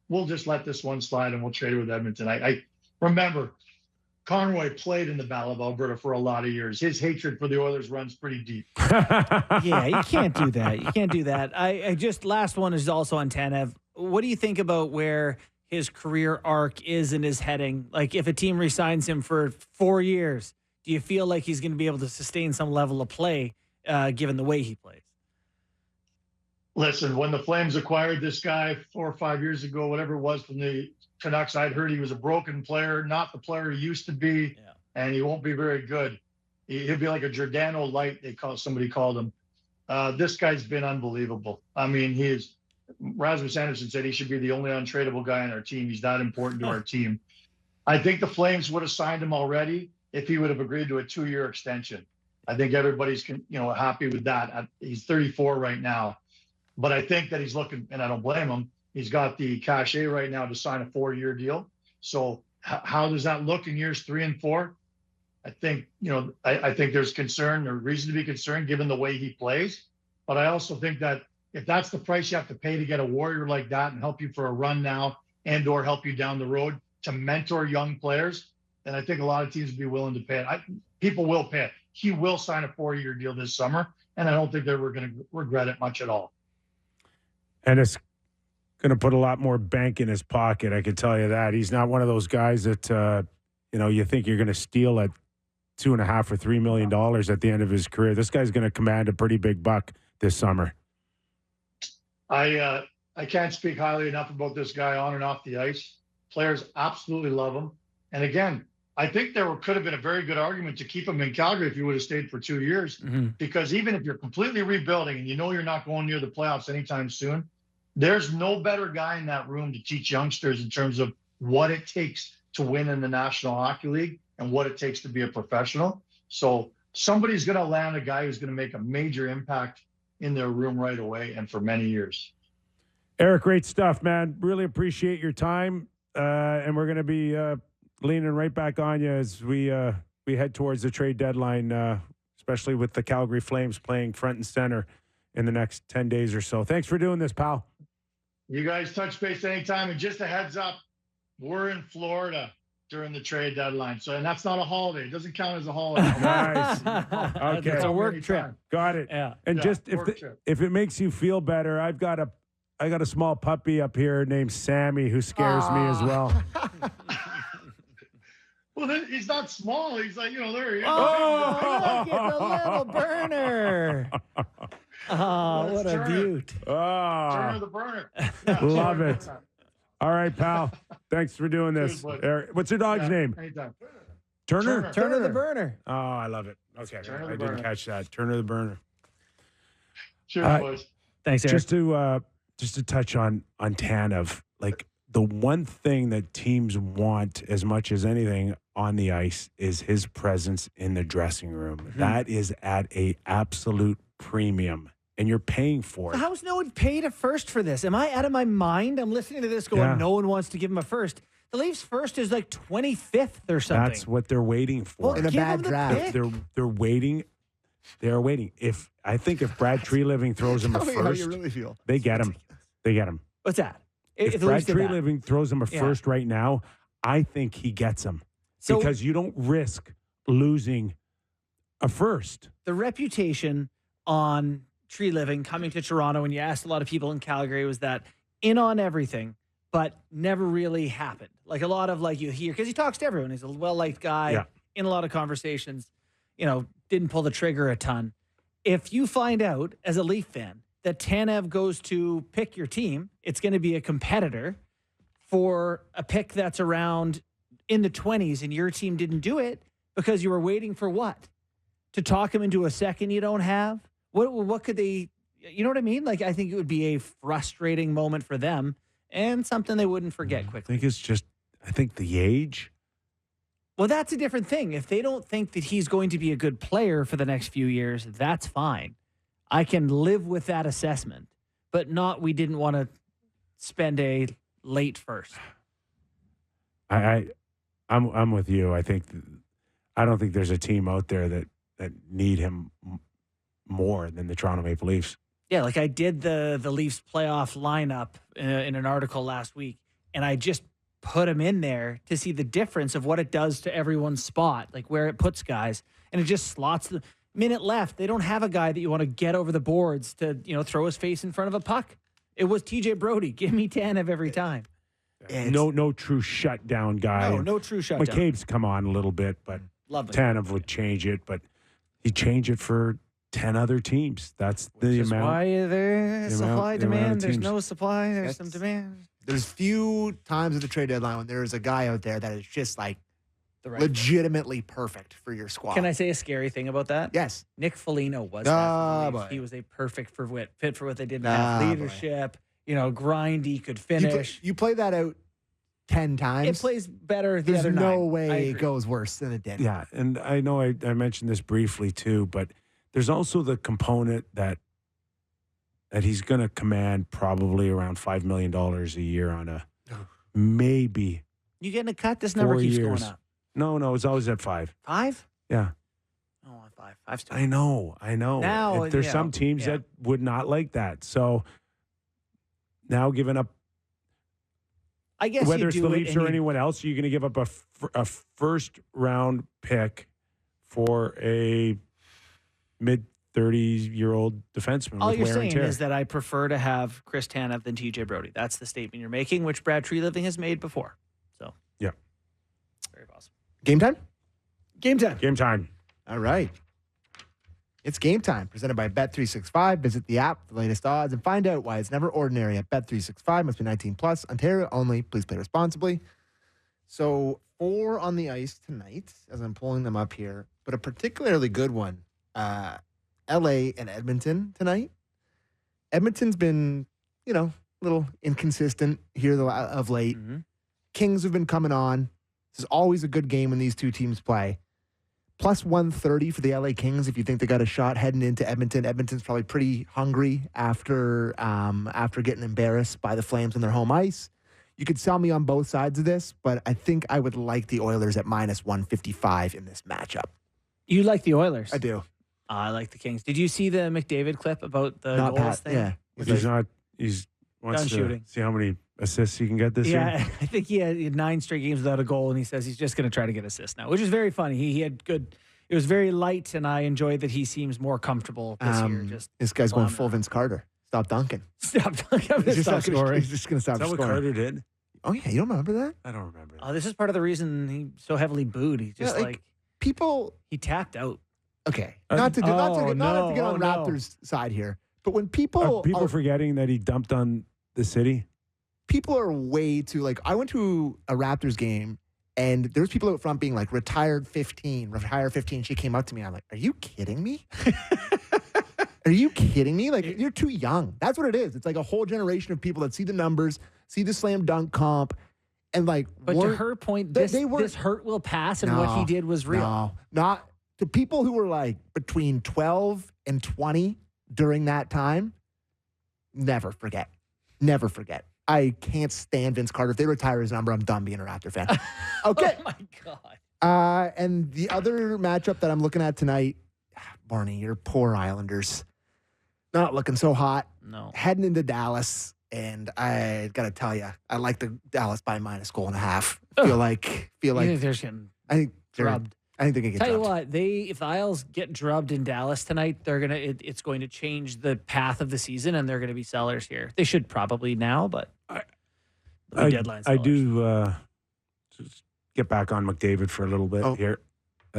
we'll just let this one slide and we'll trade it with Edmonton. I remember Conroy played in the Battle of Alberta for a lot of years. His hatred for the Oilers runs pretty deep. Yeah, you can't do that. You can't do that. I just, last one is also on Tanev. What do you think about where his career arc is and is heading? Like, if a team resigns him for 4 years, do you feel like he's going to be able to sustain some level of play given the way he plays? Listen, when the Flames acquired this guy 4 or 5 years ago, whatever it was, from the Canucks, I'd heard he was a broken player, not the player he used to be, and he won't be very good. He'll be like a Giordano Light, somebody called him. This guy's been unbelievable. I mean, Rasmus Anderson said he should be the only untradeable guy on our team. He's not important to our team. I think the Flames would have signed him already if he would have agreed to a 2-year extension. I think everybody's happy with that. He's 34 right now. But I think that he's looking, and I don't blame him, he's got the cachet right now to sign a 4-year deal. So how does that look in years 3 and 4? I think, I think there's concern or reason to be concerned given the way he plays. But I also think that if that's the price you have to pay to get a warrior like that and help you for a run now and or help you down the road to mentor young players, then I think a lot of teams would be willing to pay it. People will pay it. He will sign a 4-year deal this summer, and I don't think they were going to regret it much at all. And it's going to put a lot more bank in his pocket, I can tell you that. He's not one of those guys that, you think you're going to steal at $2.5 or $3 million at the end of his career. This guy's going to command a pretty big buck this summer. I can't speak highly enough about this guy on and off the ice. Players absolutely love him. And again, I think there could have been a very good argument to keep him in Calgary if he would have stayed for 2 years. Mm-hmm. Because even if you're completely rebuilding and you're not going near the playoffs anytime soon, there's no better guy in that room to teach youngsters in terms of what it takes to win in the National Hockey League and what it takes to be a professional. So somebody's going to land a guy who's going to make a major impact in their room right away and for many years. Eric, great stuff, man. Really appreciate your time. And we're going to be leaning right back on you as we head towards the trade deadline, especially with the Calgary Flames playing front and center in the next 10 days or so. Thanks for doing this, pal. You guys touch base anytime. And just a heads up, we're in Florida during the trade deadline. And that's not a holiday. It doesn't count as a holiday. Nice. Okay. It's a work trip. Got it. Yeah. And just if it makes you feel better, I got a small puppy up here named Sammy who scares me as well. Well, he's not small. He's like, there he is. Oh, look at the little burner. Oh, what a beaut. Turner the burner. Yeah, love it. All right, pal. Thanks for doing this. Eric, what's your dog's name? Anytime. Turner? Turner the burner. Oh, I love it. Okay. I didn't catch that. Turner the burner. Cheers, boys. Thanks, Eric. Just to touch on Tanev, like the one thing that teams want as much as anything on the ice is his presence in the dressing room. Mm-hmm. That is at a absolute premium, and you're paying for it. So how's no one paid a first for this? Am I out of my mind? I'm listening to this going, no one wants to give him a first. The Leafs first is like 25th or something. That's what they're waiting for. Well, in a bad draft. They're waiting. They're waiting. I think if Brad Treliving throws him a first, how you really feel. They get him. They get him. What's that? If Brad Treliving throws him a first right now, I think he gets him. Because you don't risk losing a first. The reputation on Treliving coming to Toronto, and you asked a lot of people in Calgary, was that in on everything, but never really happened. Like a lot of you hear, because he talks to everyone. He's a well-liked guy in a lot of conversations, didn't pull the trigger a ton. If you find out as a Leaf fan that Tanev goes to pick your team, it's going to be a competitor for a pick that's around in the 20s, and your team didn't do it because you were waiting for what? To talk him into a second you don't have? What could they, you know what I mean? Like, I think it would be a frustrating moment for them and something they wouldn't forget quickly. I think the age. Well, that's a different thing. If they don't think that he's going to be a good player for the next few years, that's fine. I can live with that assessment, but not we didn't want to spend a late first. I'm with you. I don't think there's a team out there that need him more than the Toronto Maple Leafs. Yeah, like I did the Leafs playoff lineup in an article last week, and I just put him in there to see the difference of what it does to everyone's spot, like where it puts guys, and it just slots the minute left. They don't have a guy that you want to get over the boards to throw his face in front of a puck. It was TJ Brody. Give me Tanev every time. No true shutdown guy. No true shutdown. McCabe's come on a little bit, but Tanev would change it, but he'd change it for 10 other teams. That's the amount. Why there's supply, demand. There's no supply. There's some demand. There's few times at the trade deadline when there's a guy out there that is just like legitimately perfect for your squad. Can I say a scary thing about that? Yes. Nick Foligno was that. He was a perfect fit for what they did. Leadership, grindy, could finish. You play that out 10 times. It plays better the There's other no night. way it goes worse than it did. Yeah, and I know I mentioned this briefly too, but there's also the component that he's going to command probably around $5 million a year on a maybe. You getting a cut? This number keeps going up. No, it's always at 5. 5? Yeah. Oh, 5. 5's too. I know. Now, there's some teams that would not like that. So now giving up, I guess whether it's the Leafs or anyone else, you're going to give up a first round pick for a mid-30-year-old defenseman. All with you're wear and saying tear. is that I prefer to have Chris Tanev than TJ Brody. That's the statement you're making, which Brad Treliving has made before. So yeah, very possible. Game time? Game time. Game time. All right. It's game time, presented by Bet365. Visit the app for the latest odds and find out why it's never ordinary at Bet365. Must be 18 plus. Ontario only. Please play responsibly. So 4 on the ice tonight, as I'm pulling them up here, but a particularly good one. LA and Edmonton tonight. Edmonton's been, a little inconsistent here of late. Mm-hmm. Kings have been coming on. This is always a good game when these two teams play. Plus 130 for the LA Kings if you think they got a shot heading into Edmonton. Edmonton's probably pretty hungry after getting embarrassed by the Flames on their home ice. You could sell me on both sides of this, but I think I would like the Oilers at minus 155 in this matchup. You like the Oilers? I do. I like the Kings. Did you see the McDavid clip about the goals thing? Yeah. He's wants to shooting. See how many assists he can get this year. Yeah, I think he had 9 straight games without a goal, and he says he's just going to try to get assists now, which is very funny. He had good. It was very light, and I enjoyed that he seems more comfortable this year. This guy's going full Vince Carter. Stop dunking. Stop dunking. Stop scoring. He's just going to stop scoring. Is that what Carter did? Oh, yeah. You don't remember that? I don't remember that. Oh, this is part of the reason he's so heavily booed. He just people. He tapped out. Okay. Not to get on Raptors' side here, but when people are forgetting that he dumped on the city. People are way too I went to a Raptors game and there was people out front being like, retire 15. She came up to me. I'm like, are you kidding me? Are you kidding me? Like, you're too young. That's what it is. It's like a whole generation of people that see the numbers, see the slam dunk comp, and like. But to her point, this hurt will pass, and what he did was real. No, not to people who were like between 12 and 20 during that time. Never forget. Never forget. I can't stand Vince Carter. If they retire his number, I'm done being a Raptor fan. Okay. Oh, my God. And the other matchup that I'm looking at tonight, Barney, your poor Islanders. Not looking so hot. No. Heading into Dallas, and I got to tell you, I like the Dallas by -1.5. Feel like You think they're getting I think drubbed? I think they can get Tell you drubbed. what, if the Isles get drubbed in Dallas tonight, it's going to change the path of the season, and they're going to be sellers here. They should probably now, but deadline sellers. I do just get back on McDavid for a little bit here.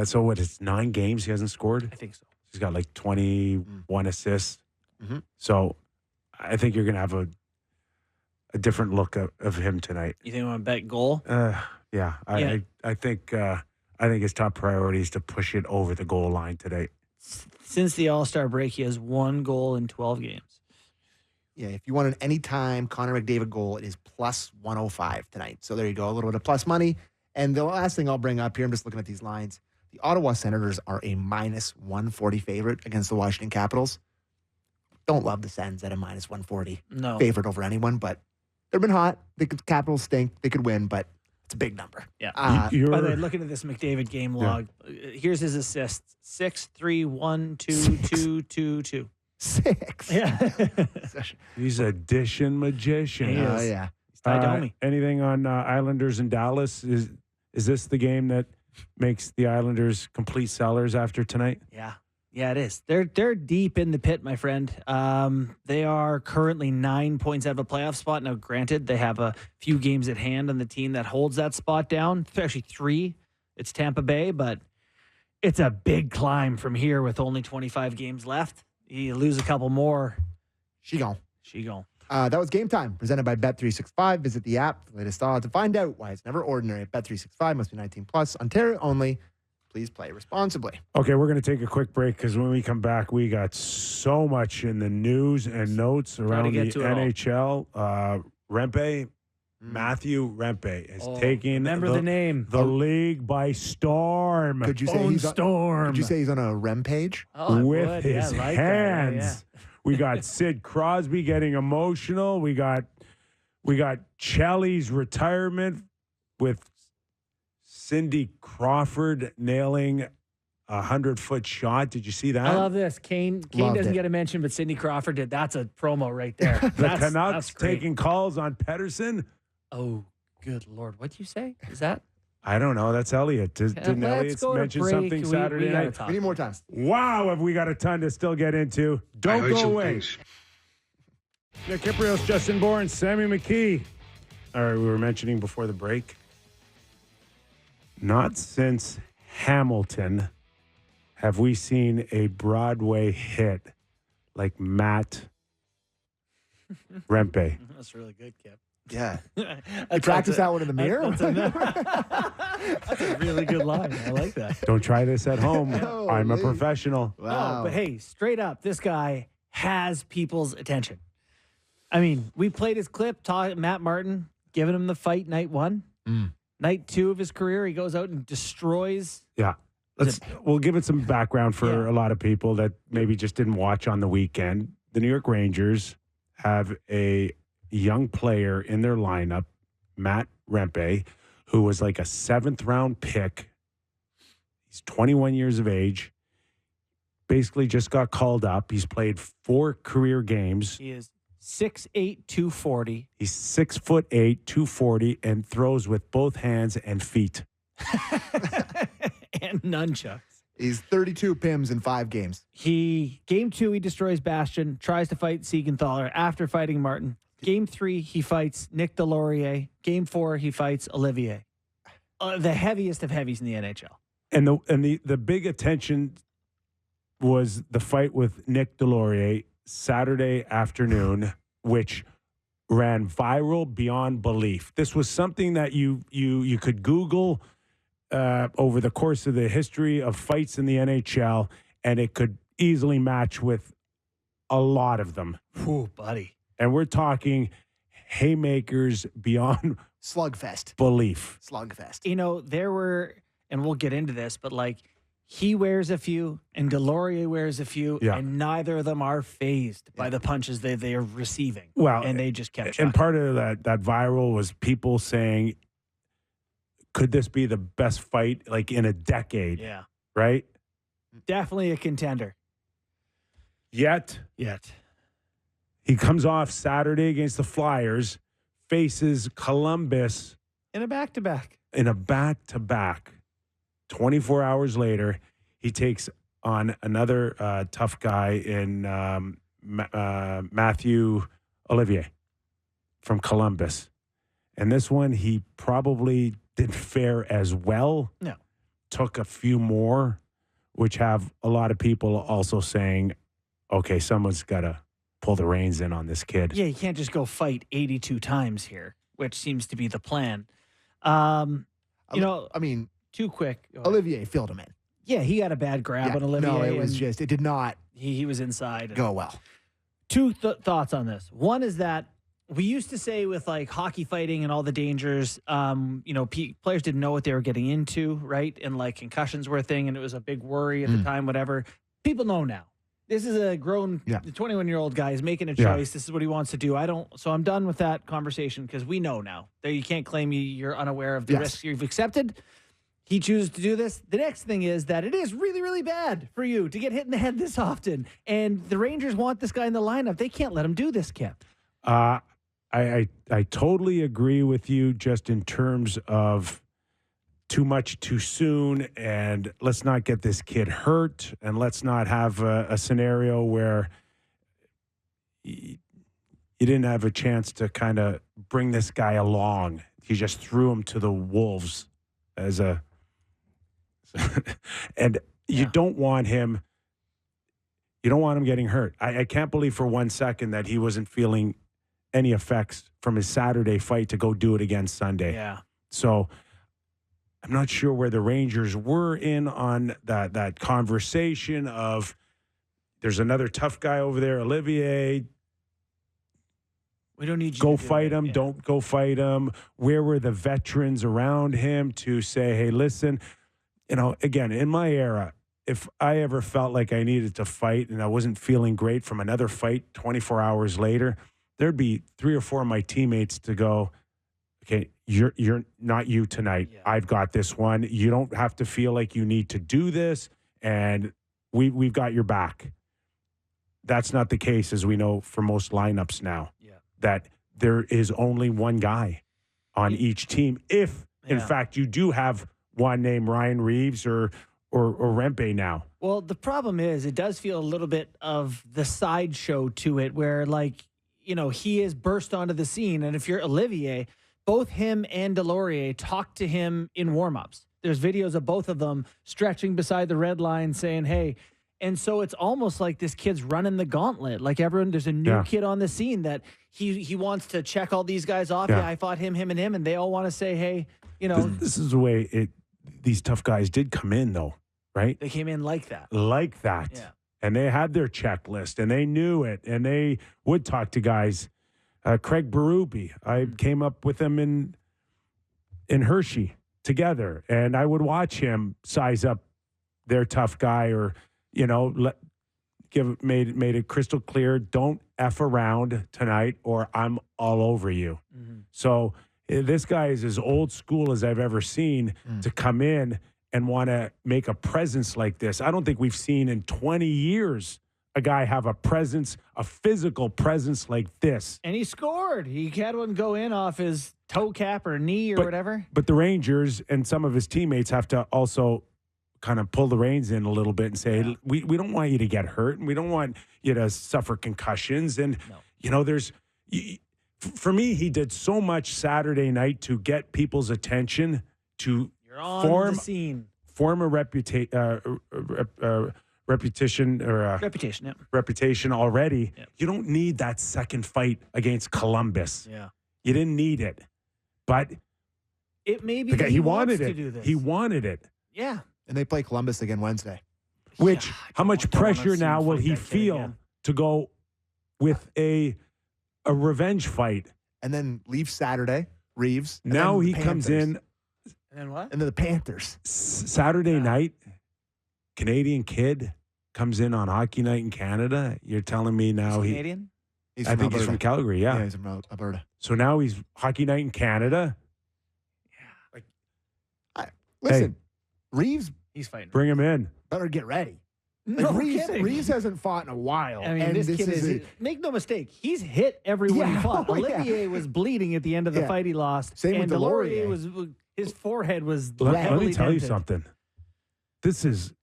So what? It's 9 games he hasn't scored. I think so. He's got like 21 assists. Mm-hmm. So I think you're going to have a different look of him tonight. You think I'm going to bet goal? Yeah. I think his top priority is to push it over the goal line today. Since the All-Star break, he has 1 goal in 12 games. Yeah, if you want an anytime Connor McDavid goal, it is +105 tonight. So there you go, a little bit of plus money. And the last thing I'll bring up here, I'm just looking at these lines. The Ottawa Senators are a -140 favorite against the Washington Capitals. Don't love the Sens at a -140 favorite over anyone, but they've been hot. The Capitals stink. They could win, but it's a big number. Yeah. By the way, looking at this McDavid game log, here's his assists: 6, 3, 1, 2, 2, 2, 2. 6. Yeah. He's a dishing magician. Oh, yeah. He's Ty anything on Islanders and Dallas? Is this the game that makes the Islanders complete sellers after tonight? Yeah. Yeah, it is. They're deep in the pit, my friend. They are currently 9 points out of a playoff spot. Now, granted, they have a few games at hand on the team that holds that spot down. Actually, 3. It's Tampa Bay, but it's a big climb from here with only 25 games left. You lose a couple more. She gone. That was Game Time, presented by Bet365. Visit the app for the latest odds to find out why it's never ordinary. Bet365 must be 19 plus. Ontario only. Please play responsibly. Okay, we're going to take a quick break because when we come back, we got so much in the news and notes around the NHL. Rempe, Matthew Rempe is taking the league by storm. Could you say Could you say he's on a Rem page? With his hands. We got Sid Crosby getting emotional. We got Chelly's retirement with Cindy Crawford nailing a 100-foot shot. Did you see that? I love this. Kane doesn't get a mention, but Cindy Crawford did. That's a promo right there. The Canucks taking calls on Pettersson. Oh, good Lord. What'd you say? Is that? I don't know. That's Elliot. Didn't Elliot mention something Saturday night? We need more time. Wow, have we got a ton to still get into. Don't go away. Nick Kypreos, Justin Bourne, Sammy McKee. All right, we were mentioning before the break. Not since Hamilton have we seen a Broadway hit like Matt Rempe. That's really good, Kip. Yeah. You practice that one in the mirror? That's a really good line. I like that. Don't try this at home. I'm a professional. Wow. But hey, straight up, this guy has people's attention. I mean, we played his clip, Matt Martin giving him the fight night 1. Night 2 of his career, he goes out and destroys. Yeah. We'll give it some background for a lot of people that maybe just didn't watch on the weekend. The New York Rangers have a young player in their lineup, Matt Rempe, who was like a 7th-round pick. He's 21 years of age. Basically just got called up. He's played 4 career games. He is 6'8", 240. He's 6'8", 240, and throws with both hands and feet. And nunchucks. He's 32 PIMs in 5 games. Game 2, he destroys Bastion, tries to fight Siegenthaler after fighting Martin. Game 3, he fights Nick Delorier. Game 4, he fights Olivier. The heaviest of heavies in the NHL. And the big attention was the fight with Nick Delorier Saturday afternoon, which ran viral beyond belief. This was something that you could Google over the course of the history of fights in the NHL, and it could easily match with a lot of them. Ooh, buddy. And we're talking haymakers beyond Slugfest. belief. Slugfest. You know, there were, and we'll get into this, but like he wears a few and Delorier wears a few, Yeah. and neither of them are phased by the punches they are receiving. Well, and they just kept And trying. part of that viral was people saying, could this be the best fight like in a decade? Yeah. Right? Definitely a contender. Yet he comes off Saturday against the Flyers, faces Columbus In a back-to-back. in a back-to-back. 24 hours later, he takes on another tough guy in Matthew Olivier from Columbus. And this one, he probably didn't fare as well. No. Took a few more, which have a lot of people also saying, okay, someone's got to pull the reins in on this kid. Yeah, you can't just go fight 82 times here, which seems to be the plan. You know, I mean, too quick. Go ahead. Olivier filled him in. Yeah, he got a bad grab on Olivier. No, it was and just, it did not he was inside. go well. Two thoughts on this. One is that we used to say with like hockey fighting and all the dangers, you know, players didn't know what they were getting into, right? And like concussions were a thing, and it was a big worry at the time. Whatever. People know now. This is a grown 21-year-old guy. He's making a choice. This is what he wants to do. So I'm done with that conversation because we know now that you can't claim you're unaware of the risks you've accepted. He chooses to do this. The next thing is that it is really, really bad for you to get hit in the head this often. And the Rangers want this guy in the lineup. They can't let him do this, Kip. I totally agree with you just in terms of too much too soon, and let's not get this kid hurt, and let's not have a scenario where you didn't have a chance to kind of bring this guy along. You just threw him to the wolves as a and you don't want him getting hurt. I can't believe for 1 second that he wasn't feeling any effects from his Saturday fight to go do it again Sunday. Yeah. So I'm not sure where the Rangers were in on that conversation of there's another tough guy over there, Olivier. We don't need you go to do fight it. him. Yeah. Don't go fight him. Where were the veterans around him to say, hey, listen, you know, again, in my era, if I ever felt like I needed to fight and I wasn't feeling great from another fight 24 hours later, there'd be 3 or 4 of my teammates to go, okay, you're not you tonight. Yeah. I've got this one. You don't have to feel like you need to do this, and we've got your back. That's not the case, as we know, for most lineups now. Yeah. That there is only one guy on each team. If, in fact, you do have one named Ryan Reeves or Rempe now. Well, the problem is it does feel a little bit of the sideshow to it where, like, you know, he has burst onto the scene. And if you're Olivier, both him and Delorier talked to him in warmups. There's videos of both of them stretching beside the red line saying, hey. And so it's almost like this kid's running the gauntlet. Like everyone, there's a new kid on the scene that he wants to check all these guys off. Yeah, I fought him, and him. And they all want to say, hey, you know. This is the way these tough guys did come in, though, right? They came in like that. Like that. Yeah. And they had their checklist, and they knew it, and they would talk to guys. Craig Berube, I came up with him in Hershey together, and I would watch him size up their tough guy, or you know, made it crystal clear: don't F around tonight, or I'm all over you. Mm-hmm. So this guy is as old school as I've ever seen to come in and want to make a presence like this. I don't think we've seen in 20 years a guy have a presence, a physical presence like this. And he scored. He had one go in off his toe cap or knee or whatever. But the Rangers and some of his teammates have to also kind of pull the reins in a little bit and say, we don't want you to get hurt, and we don't want you to suffer concussions. And, you know, for me, he did so much Saturday night to get people's attention, to on the scene. Form a reputation already. Yep. You don't need that second fight against Columbus. Yeah. You didn't need it. But it may be the guy, that he wants wanted to it. do this. He wanted it. Yeah. And they play Columbus again Wednesday. Which, how much don't wanna pressure see now him will fight he that kid feel again. to go with a revenge fight. And then leaves Saturday, Reeves. And Now then he the comes Panthers. in And then what? And then the Panthers. Saturday night. Canadian kid comes in on hockey night in Canada. You're telling me now He's Canadian? He's I from think he's Alberta. from Calgary. Yeah. He's from Alberta. So now he's hockey night in Canada. Listen, Reeves He's fighting. Bring him in. better get ready. No Reeves, kidding. Reeves hasn't fought in a while. I mean, and this kid is. Make no mistake, he's hit everyone he Yeah, fought. oh, yeah. Olivier was bleeding at the end of the Yeah. fight he lost. Same and with Delorier Delorier. was his forehead was. Let heavily me tell you dented. something. This is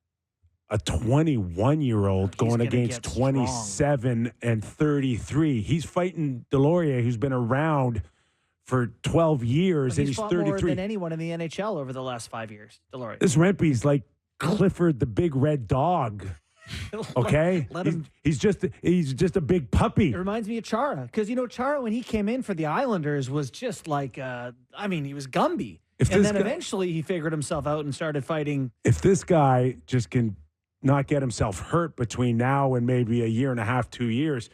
a 21-year-old He's going gonna against get strong. 27 and 33. He's fighting Delorier, who's been around for 12 years, and he's fought more 33. than anyone in the NHL over the last 5 years. Delorier. This Rempe's like Clifford the Big Red Dog. Okay, Let him. he's just a big puppy. It reminds me of Chara because Chara when he came in for the Islanders was just like he was Gumby, If and this then guy- eventually he figured himself out and started fighting. If this guy just can not get himself hurt between now and maybe a year and a half, 2 years,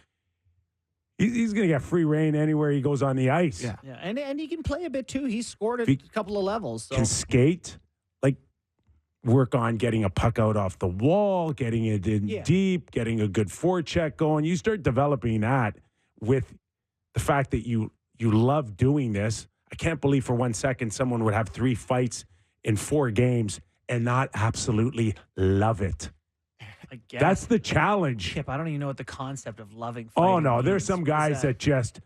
he's going to get free reign anywhere he goes on the ice. Yeah. Yeah, and he can play a bit too. He scored at He a couple of levels. So Can skate, like work on getting a puck out off the wall, getting it in deep, getting a good forecheck going. You start developing that with the fact that you love doing this. I can't believe for 1 second someone would have 3 fights in 4 games and not absolutely love it. I guess That's the challenge. Kip. I don't even know what the concept of loving. Oh, Fighting no. There's means. some What is guys that just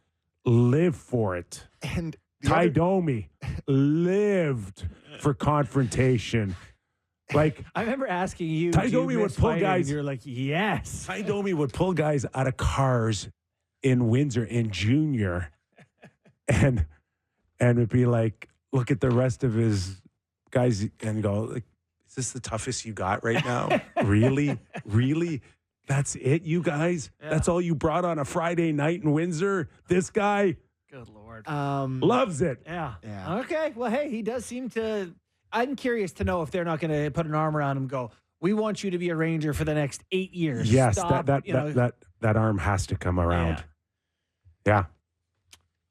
live for it. And the Ty other- Domi lived for confrontation. Like, I remember asking you. Ty do you Domi would miss pull fighting? guys- And you're like, yes. Ty Domi would pull guys out of cars in Windsor in junior and it'd be like, look at the rest of his guys and go, like, is this the toughest you got right now? Really? Really? That's it, you guys? Yeah. That's all you brought on a Friday night in Windsor? This guy Good Lord. loves it. Yeah. Yeah. Okay. Well, hey, he does seem to. I'm curious to know if they're not going to put an arm around him and go, we want you to be a Ranger for the next 8 years. Yes, Stop, that arm has to come around. Yeah.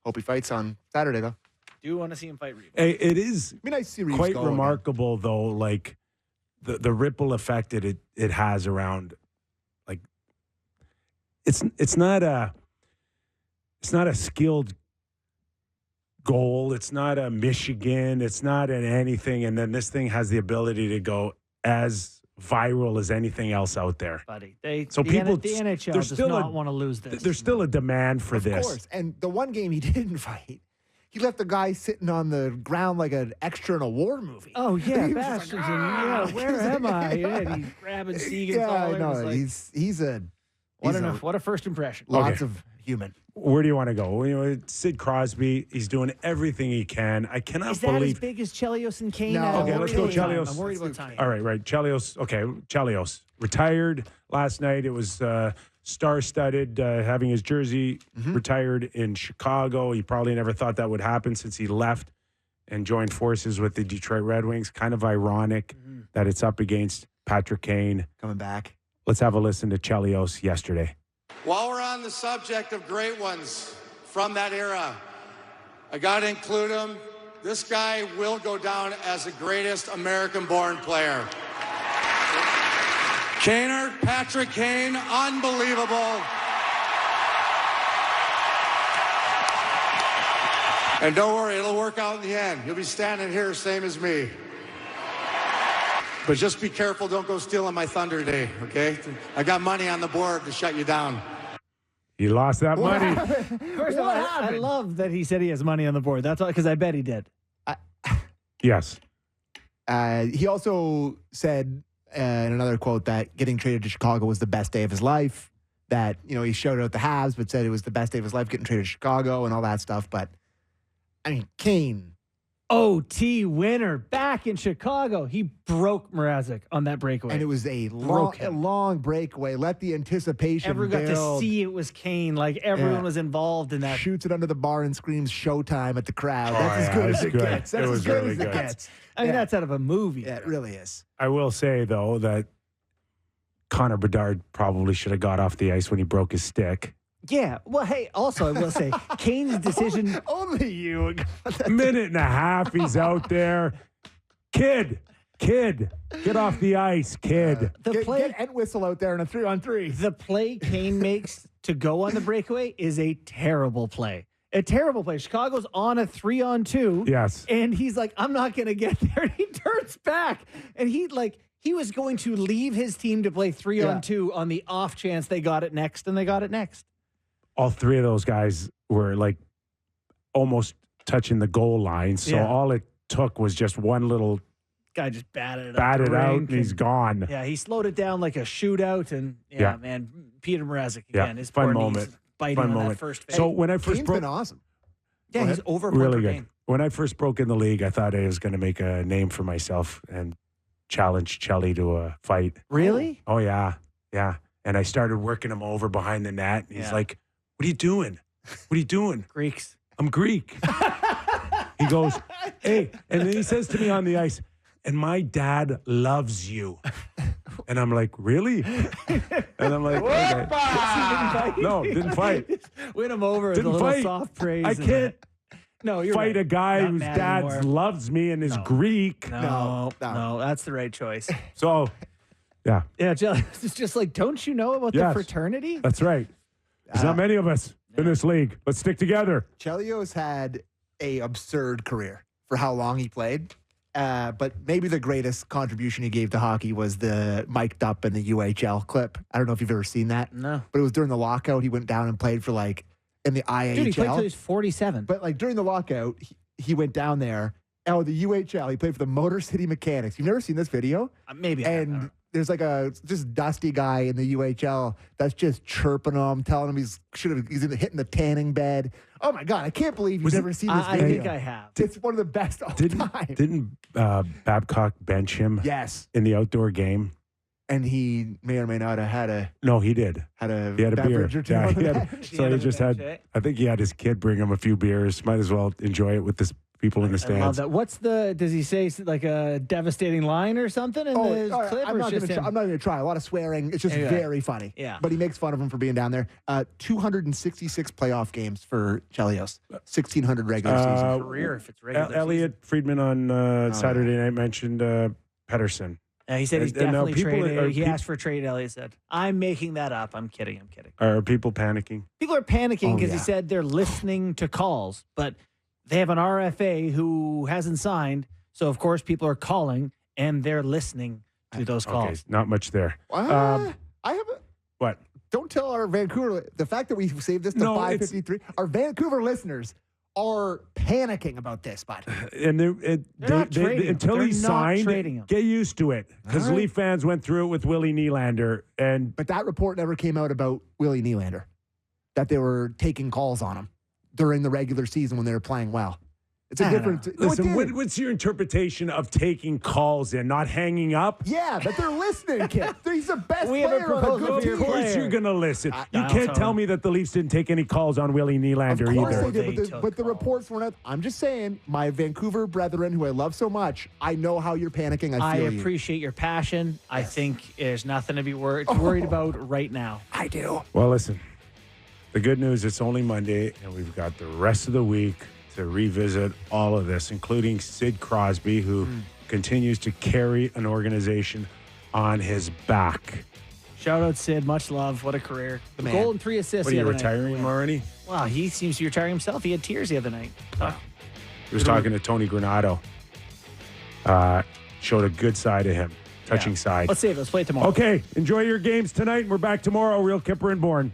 Hope he fights on Saturday, though. Do want to see him fight Reeves. Hey, it is It'd be nice to see Reeves quite go again. remarkable, though, like the ripple effect it has around, like it's not a skilled goal. It's not a Michigan. It's not an anything. And then this thing has the ability to go as viral as anything else out there. Buddy. So the people- NHL there's does still not a- want to lose this. There's still a demand for Of this. course. And the one game he didn't fight, he left the guy sitting on the ground like an extra in a war movie. Oh, yeah. He was just Bastions. like, yeah, where am I? Yeah, and he's grabbing Seagan's yeah, collar. I know. It's like, He's a what a first impression. lots of human. Where do you want to go? Sid Crosby, he's doing everything he can. I cannot Is that as believe. big as Chelios and Kane? No. I'm Okay, worried let's go about time. Chelios. I'm worried about time. All right. Chelios. Okay, Chelios retired last night. It was star-studded, having his jersey retired in Chicago. He probably never thought that would happen since he left and joined forces with the Detroit Red Wings. Kind of ironic that it's up against Patrick Kane. Coming back. Let's have a listen to Chelios yesterday. While we're on the subject of great ones from that era, I got to include him. This guy will go down as the greatest American-born player. Kaner, Patrick Kane, unbelievable. And don't worry, it'll work out in the end. You'll be standing here same as me. But just be careful, don't go stealing my Thunder Day, okay? I got money on the board to shut you down. He lost that money. First of all, I love that he said he has money on the board. That's all because I bet he did. Yes. He also said in another quote that getting traded to Chicago was the best day of his life. That, he showed out the Habs, but said it was the best day of his life getting traded to Chicago and all that stuff. But, I mean, Kane. OT winner back in Chicago. He broke Mrazek on that breakaway. And it was a Broke him. long breakaway. Let the anticipation Everyone got to build. see it was Kane. Like everyone Yeah. was involved in that. Shoots it under the bar and screams "Showtime" at the crowd. Oh, That's as yeah, good that's as it good. gets. That's It as was good really as it good. gets. I mean, Yeah. that's out of a movie. Yeah, it really is. I will say, though, that Connor Bedard probably should have got off the ice when he broke his stick. Yeah. Well, hey, also, I will say, Kane's decision. Only you. Minute and a half, he's out there. Kid, get off the ice, kid. Get Entwistle out there in a 3-on-3. The play Kane makes to go on the breakaway is a terrible play. A terrible play. Chicago's on a 3-on-2. Yes. And he's like, I'm not going to get there. And he turns back. And he was going to leave his team to play 3-on-2 on the off chance they got it next, and they got it next. All three of those guys were like almost touching the goal line. So all it took was just one little guy just batted it out, and and he's gone. Yeah, he slowed it down like a shootout. And man, Peter Mrazek again. His fun poor moment. knees biting Fun on moment. that first fade. So when I first Kane's broke, been awesome. Yeah, he's over really good. game. When I first broke in the league, I thought I was going to make a name for myself and challenge Chelly to a fight. Really? Oh yeah. And I started working him over behind the net. And he's like, "What are you doing? What are you doing?" Greeks. I'm Greek. He goes, "Hey," and then he says to me on the ice, "And my dad loves you." And I'm like, "Really?" And I'm like, "Okay." No, didn't fight. Win him over with a Didn't little fight. soft praise. I can't No, you're fight right. a guy Not whose mad dad anymore. loves me and is Greek. No, No. that's the right choice. So, yeah, Yeah, it's just like, don't you know about the Yes. fraternity? that's right. There's not many of us in this league. Let's stick together. Chelios had a absurd career for how long he played. But maybe the greatest contribution he gave to hockey was the mic'd up in the UHL clip. I don't know if you've ever seen that. No. But it was during the lockout. He went down and played for in the IHL. Dude, he played till he was 47. But during the lockout, he went down there. Oh, the UHL. He played for the Motor City Mechanics. You've never seen this video? Maybe. I don't know. And there's a just dusty guy in the UHL that's just chirping him, telling him he's hitting the tanning bed. Oh my God, I can't believe you've never seen this I video. think I have. It's one of the best all time. Didn't Babcock bench him Yes. in the outdoor game? And he may or may not have had a No, he did. He had a beer. beverage or two. Yeah, on he the had, bench. so he just had. I think he had his kid bring him a few beers. Might as well enjoy it with the people in the I love stands. that. Does he say like a devastating line or something in the all right, clip? I'm or not it's just going him? to try. A lot of swearing. It's just Okay. very funny. Yeah. But he makes fun of him for being down there. 266 playoff games for Chelios. 1,600 regular season. Career if it's regular Elliot Friedman on Saturday night mentioned Pedersen. Yeah, he said he's And now definitely people traded. are- He asked for a trade. Elliot said, "I'm making that up. I'm kidding. Are people panicking? People are panicking because he yeah. said they're listening to calls, but they have an RFA who hasn't signed. So, of course, people are calling and they're listening to those calls. Okay, not much there. I have a. What? Don't tell our Vancouver. The fact that we saved this to No, 5:53. Our Vancouver listeners are panicking about this, bud. And not trading him. until They're he not signed, trading him. get used to it. Because All right. Leaf fans went through it with Willie Nylander. And But that report never came out about Willie Nylander, that they were taking calls on him during the regular season when they were playing well. It's a I don't different. know. No, it listen, did. what's your interpretation of taking calls and not hanging up? Yeah, that they're listening, kid. He's the best We have a player on a proposal good for your team. Of course player. you're going to listen. You I'll can't tell tell him. me that the Leafs didn't take any calls on Willie Of Nylander course either. they They did, took but the calls. reports were not. I'm just saying, my Vancouver brethren, who I love so much, I know how you're panicking. I I feel you. appreciate your passion. I think there's nothing to be worried about right now. I do. Well, listen, the good news, it's only Monday, and we've got the rest of the week to revisit all of this, including Sid Crosby, who continues to carry an organization on his back. Shout out Sid. Much love. What a career. The Man. goal and 3 assists. What are the you, other night. retiring him already? Wow, he seems to be retiring himself. He had tears the other night. He was talking to Tony Granato. Showed a good side of him, touching side. Let's save it. Let's play it tomorrow. Okay, enjoy your games tonight. We're back tomorrow. Real Kyper and Bourne.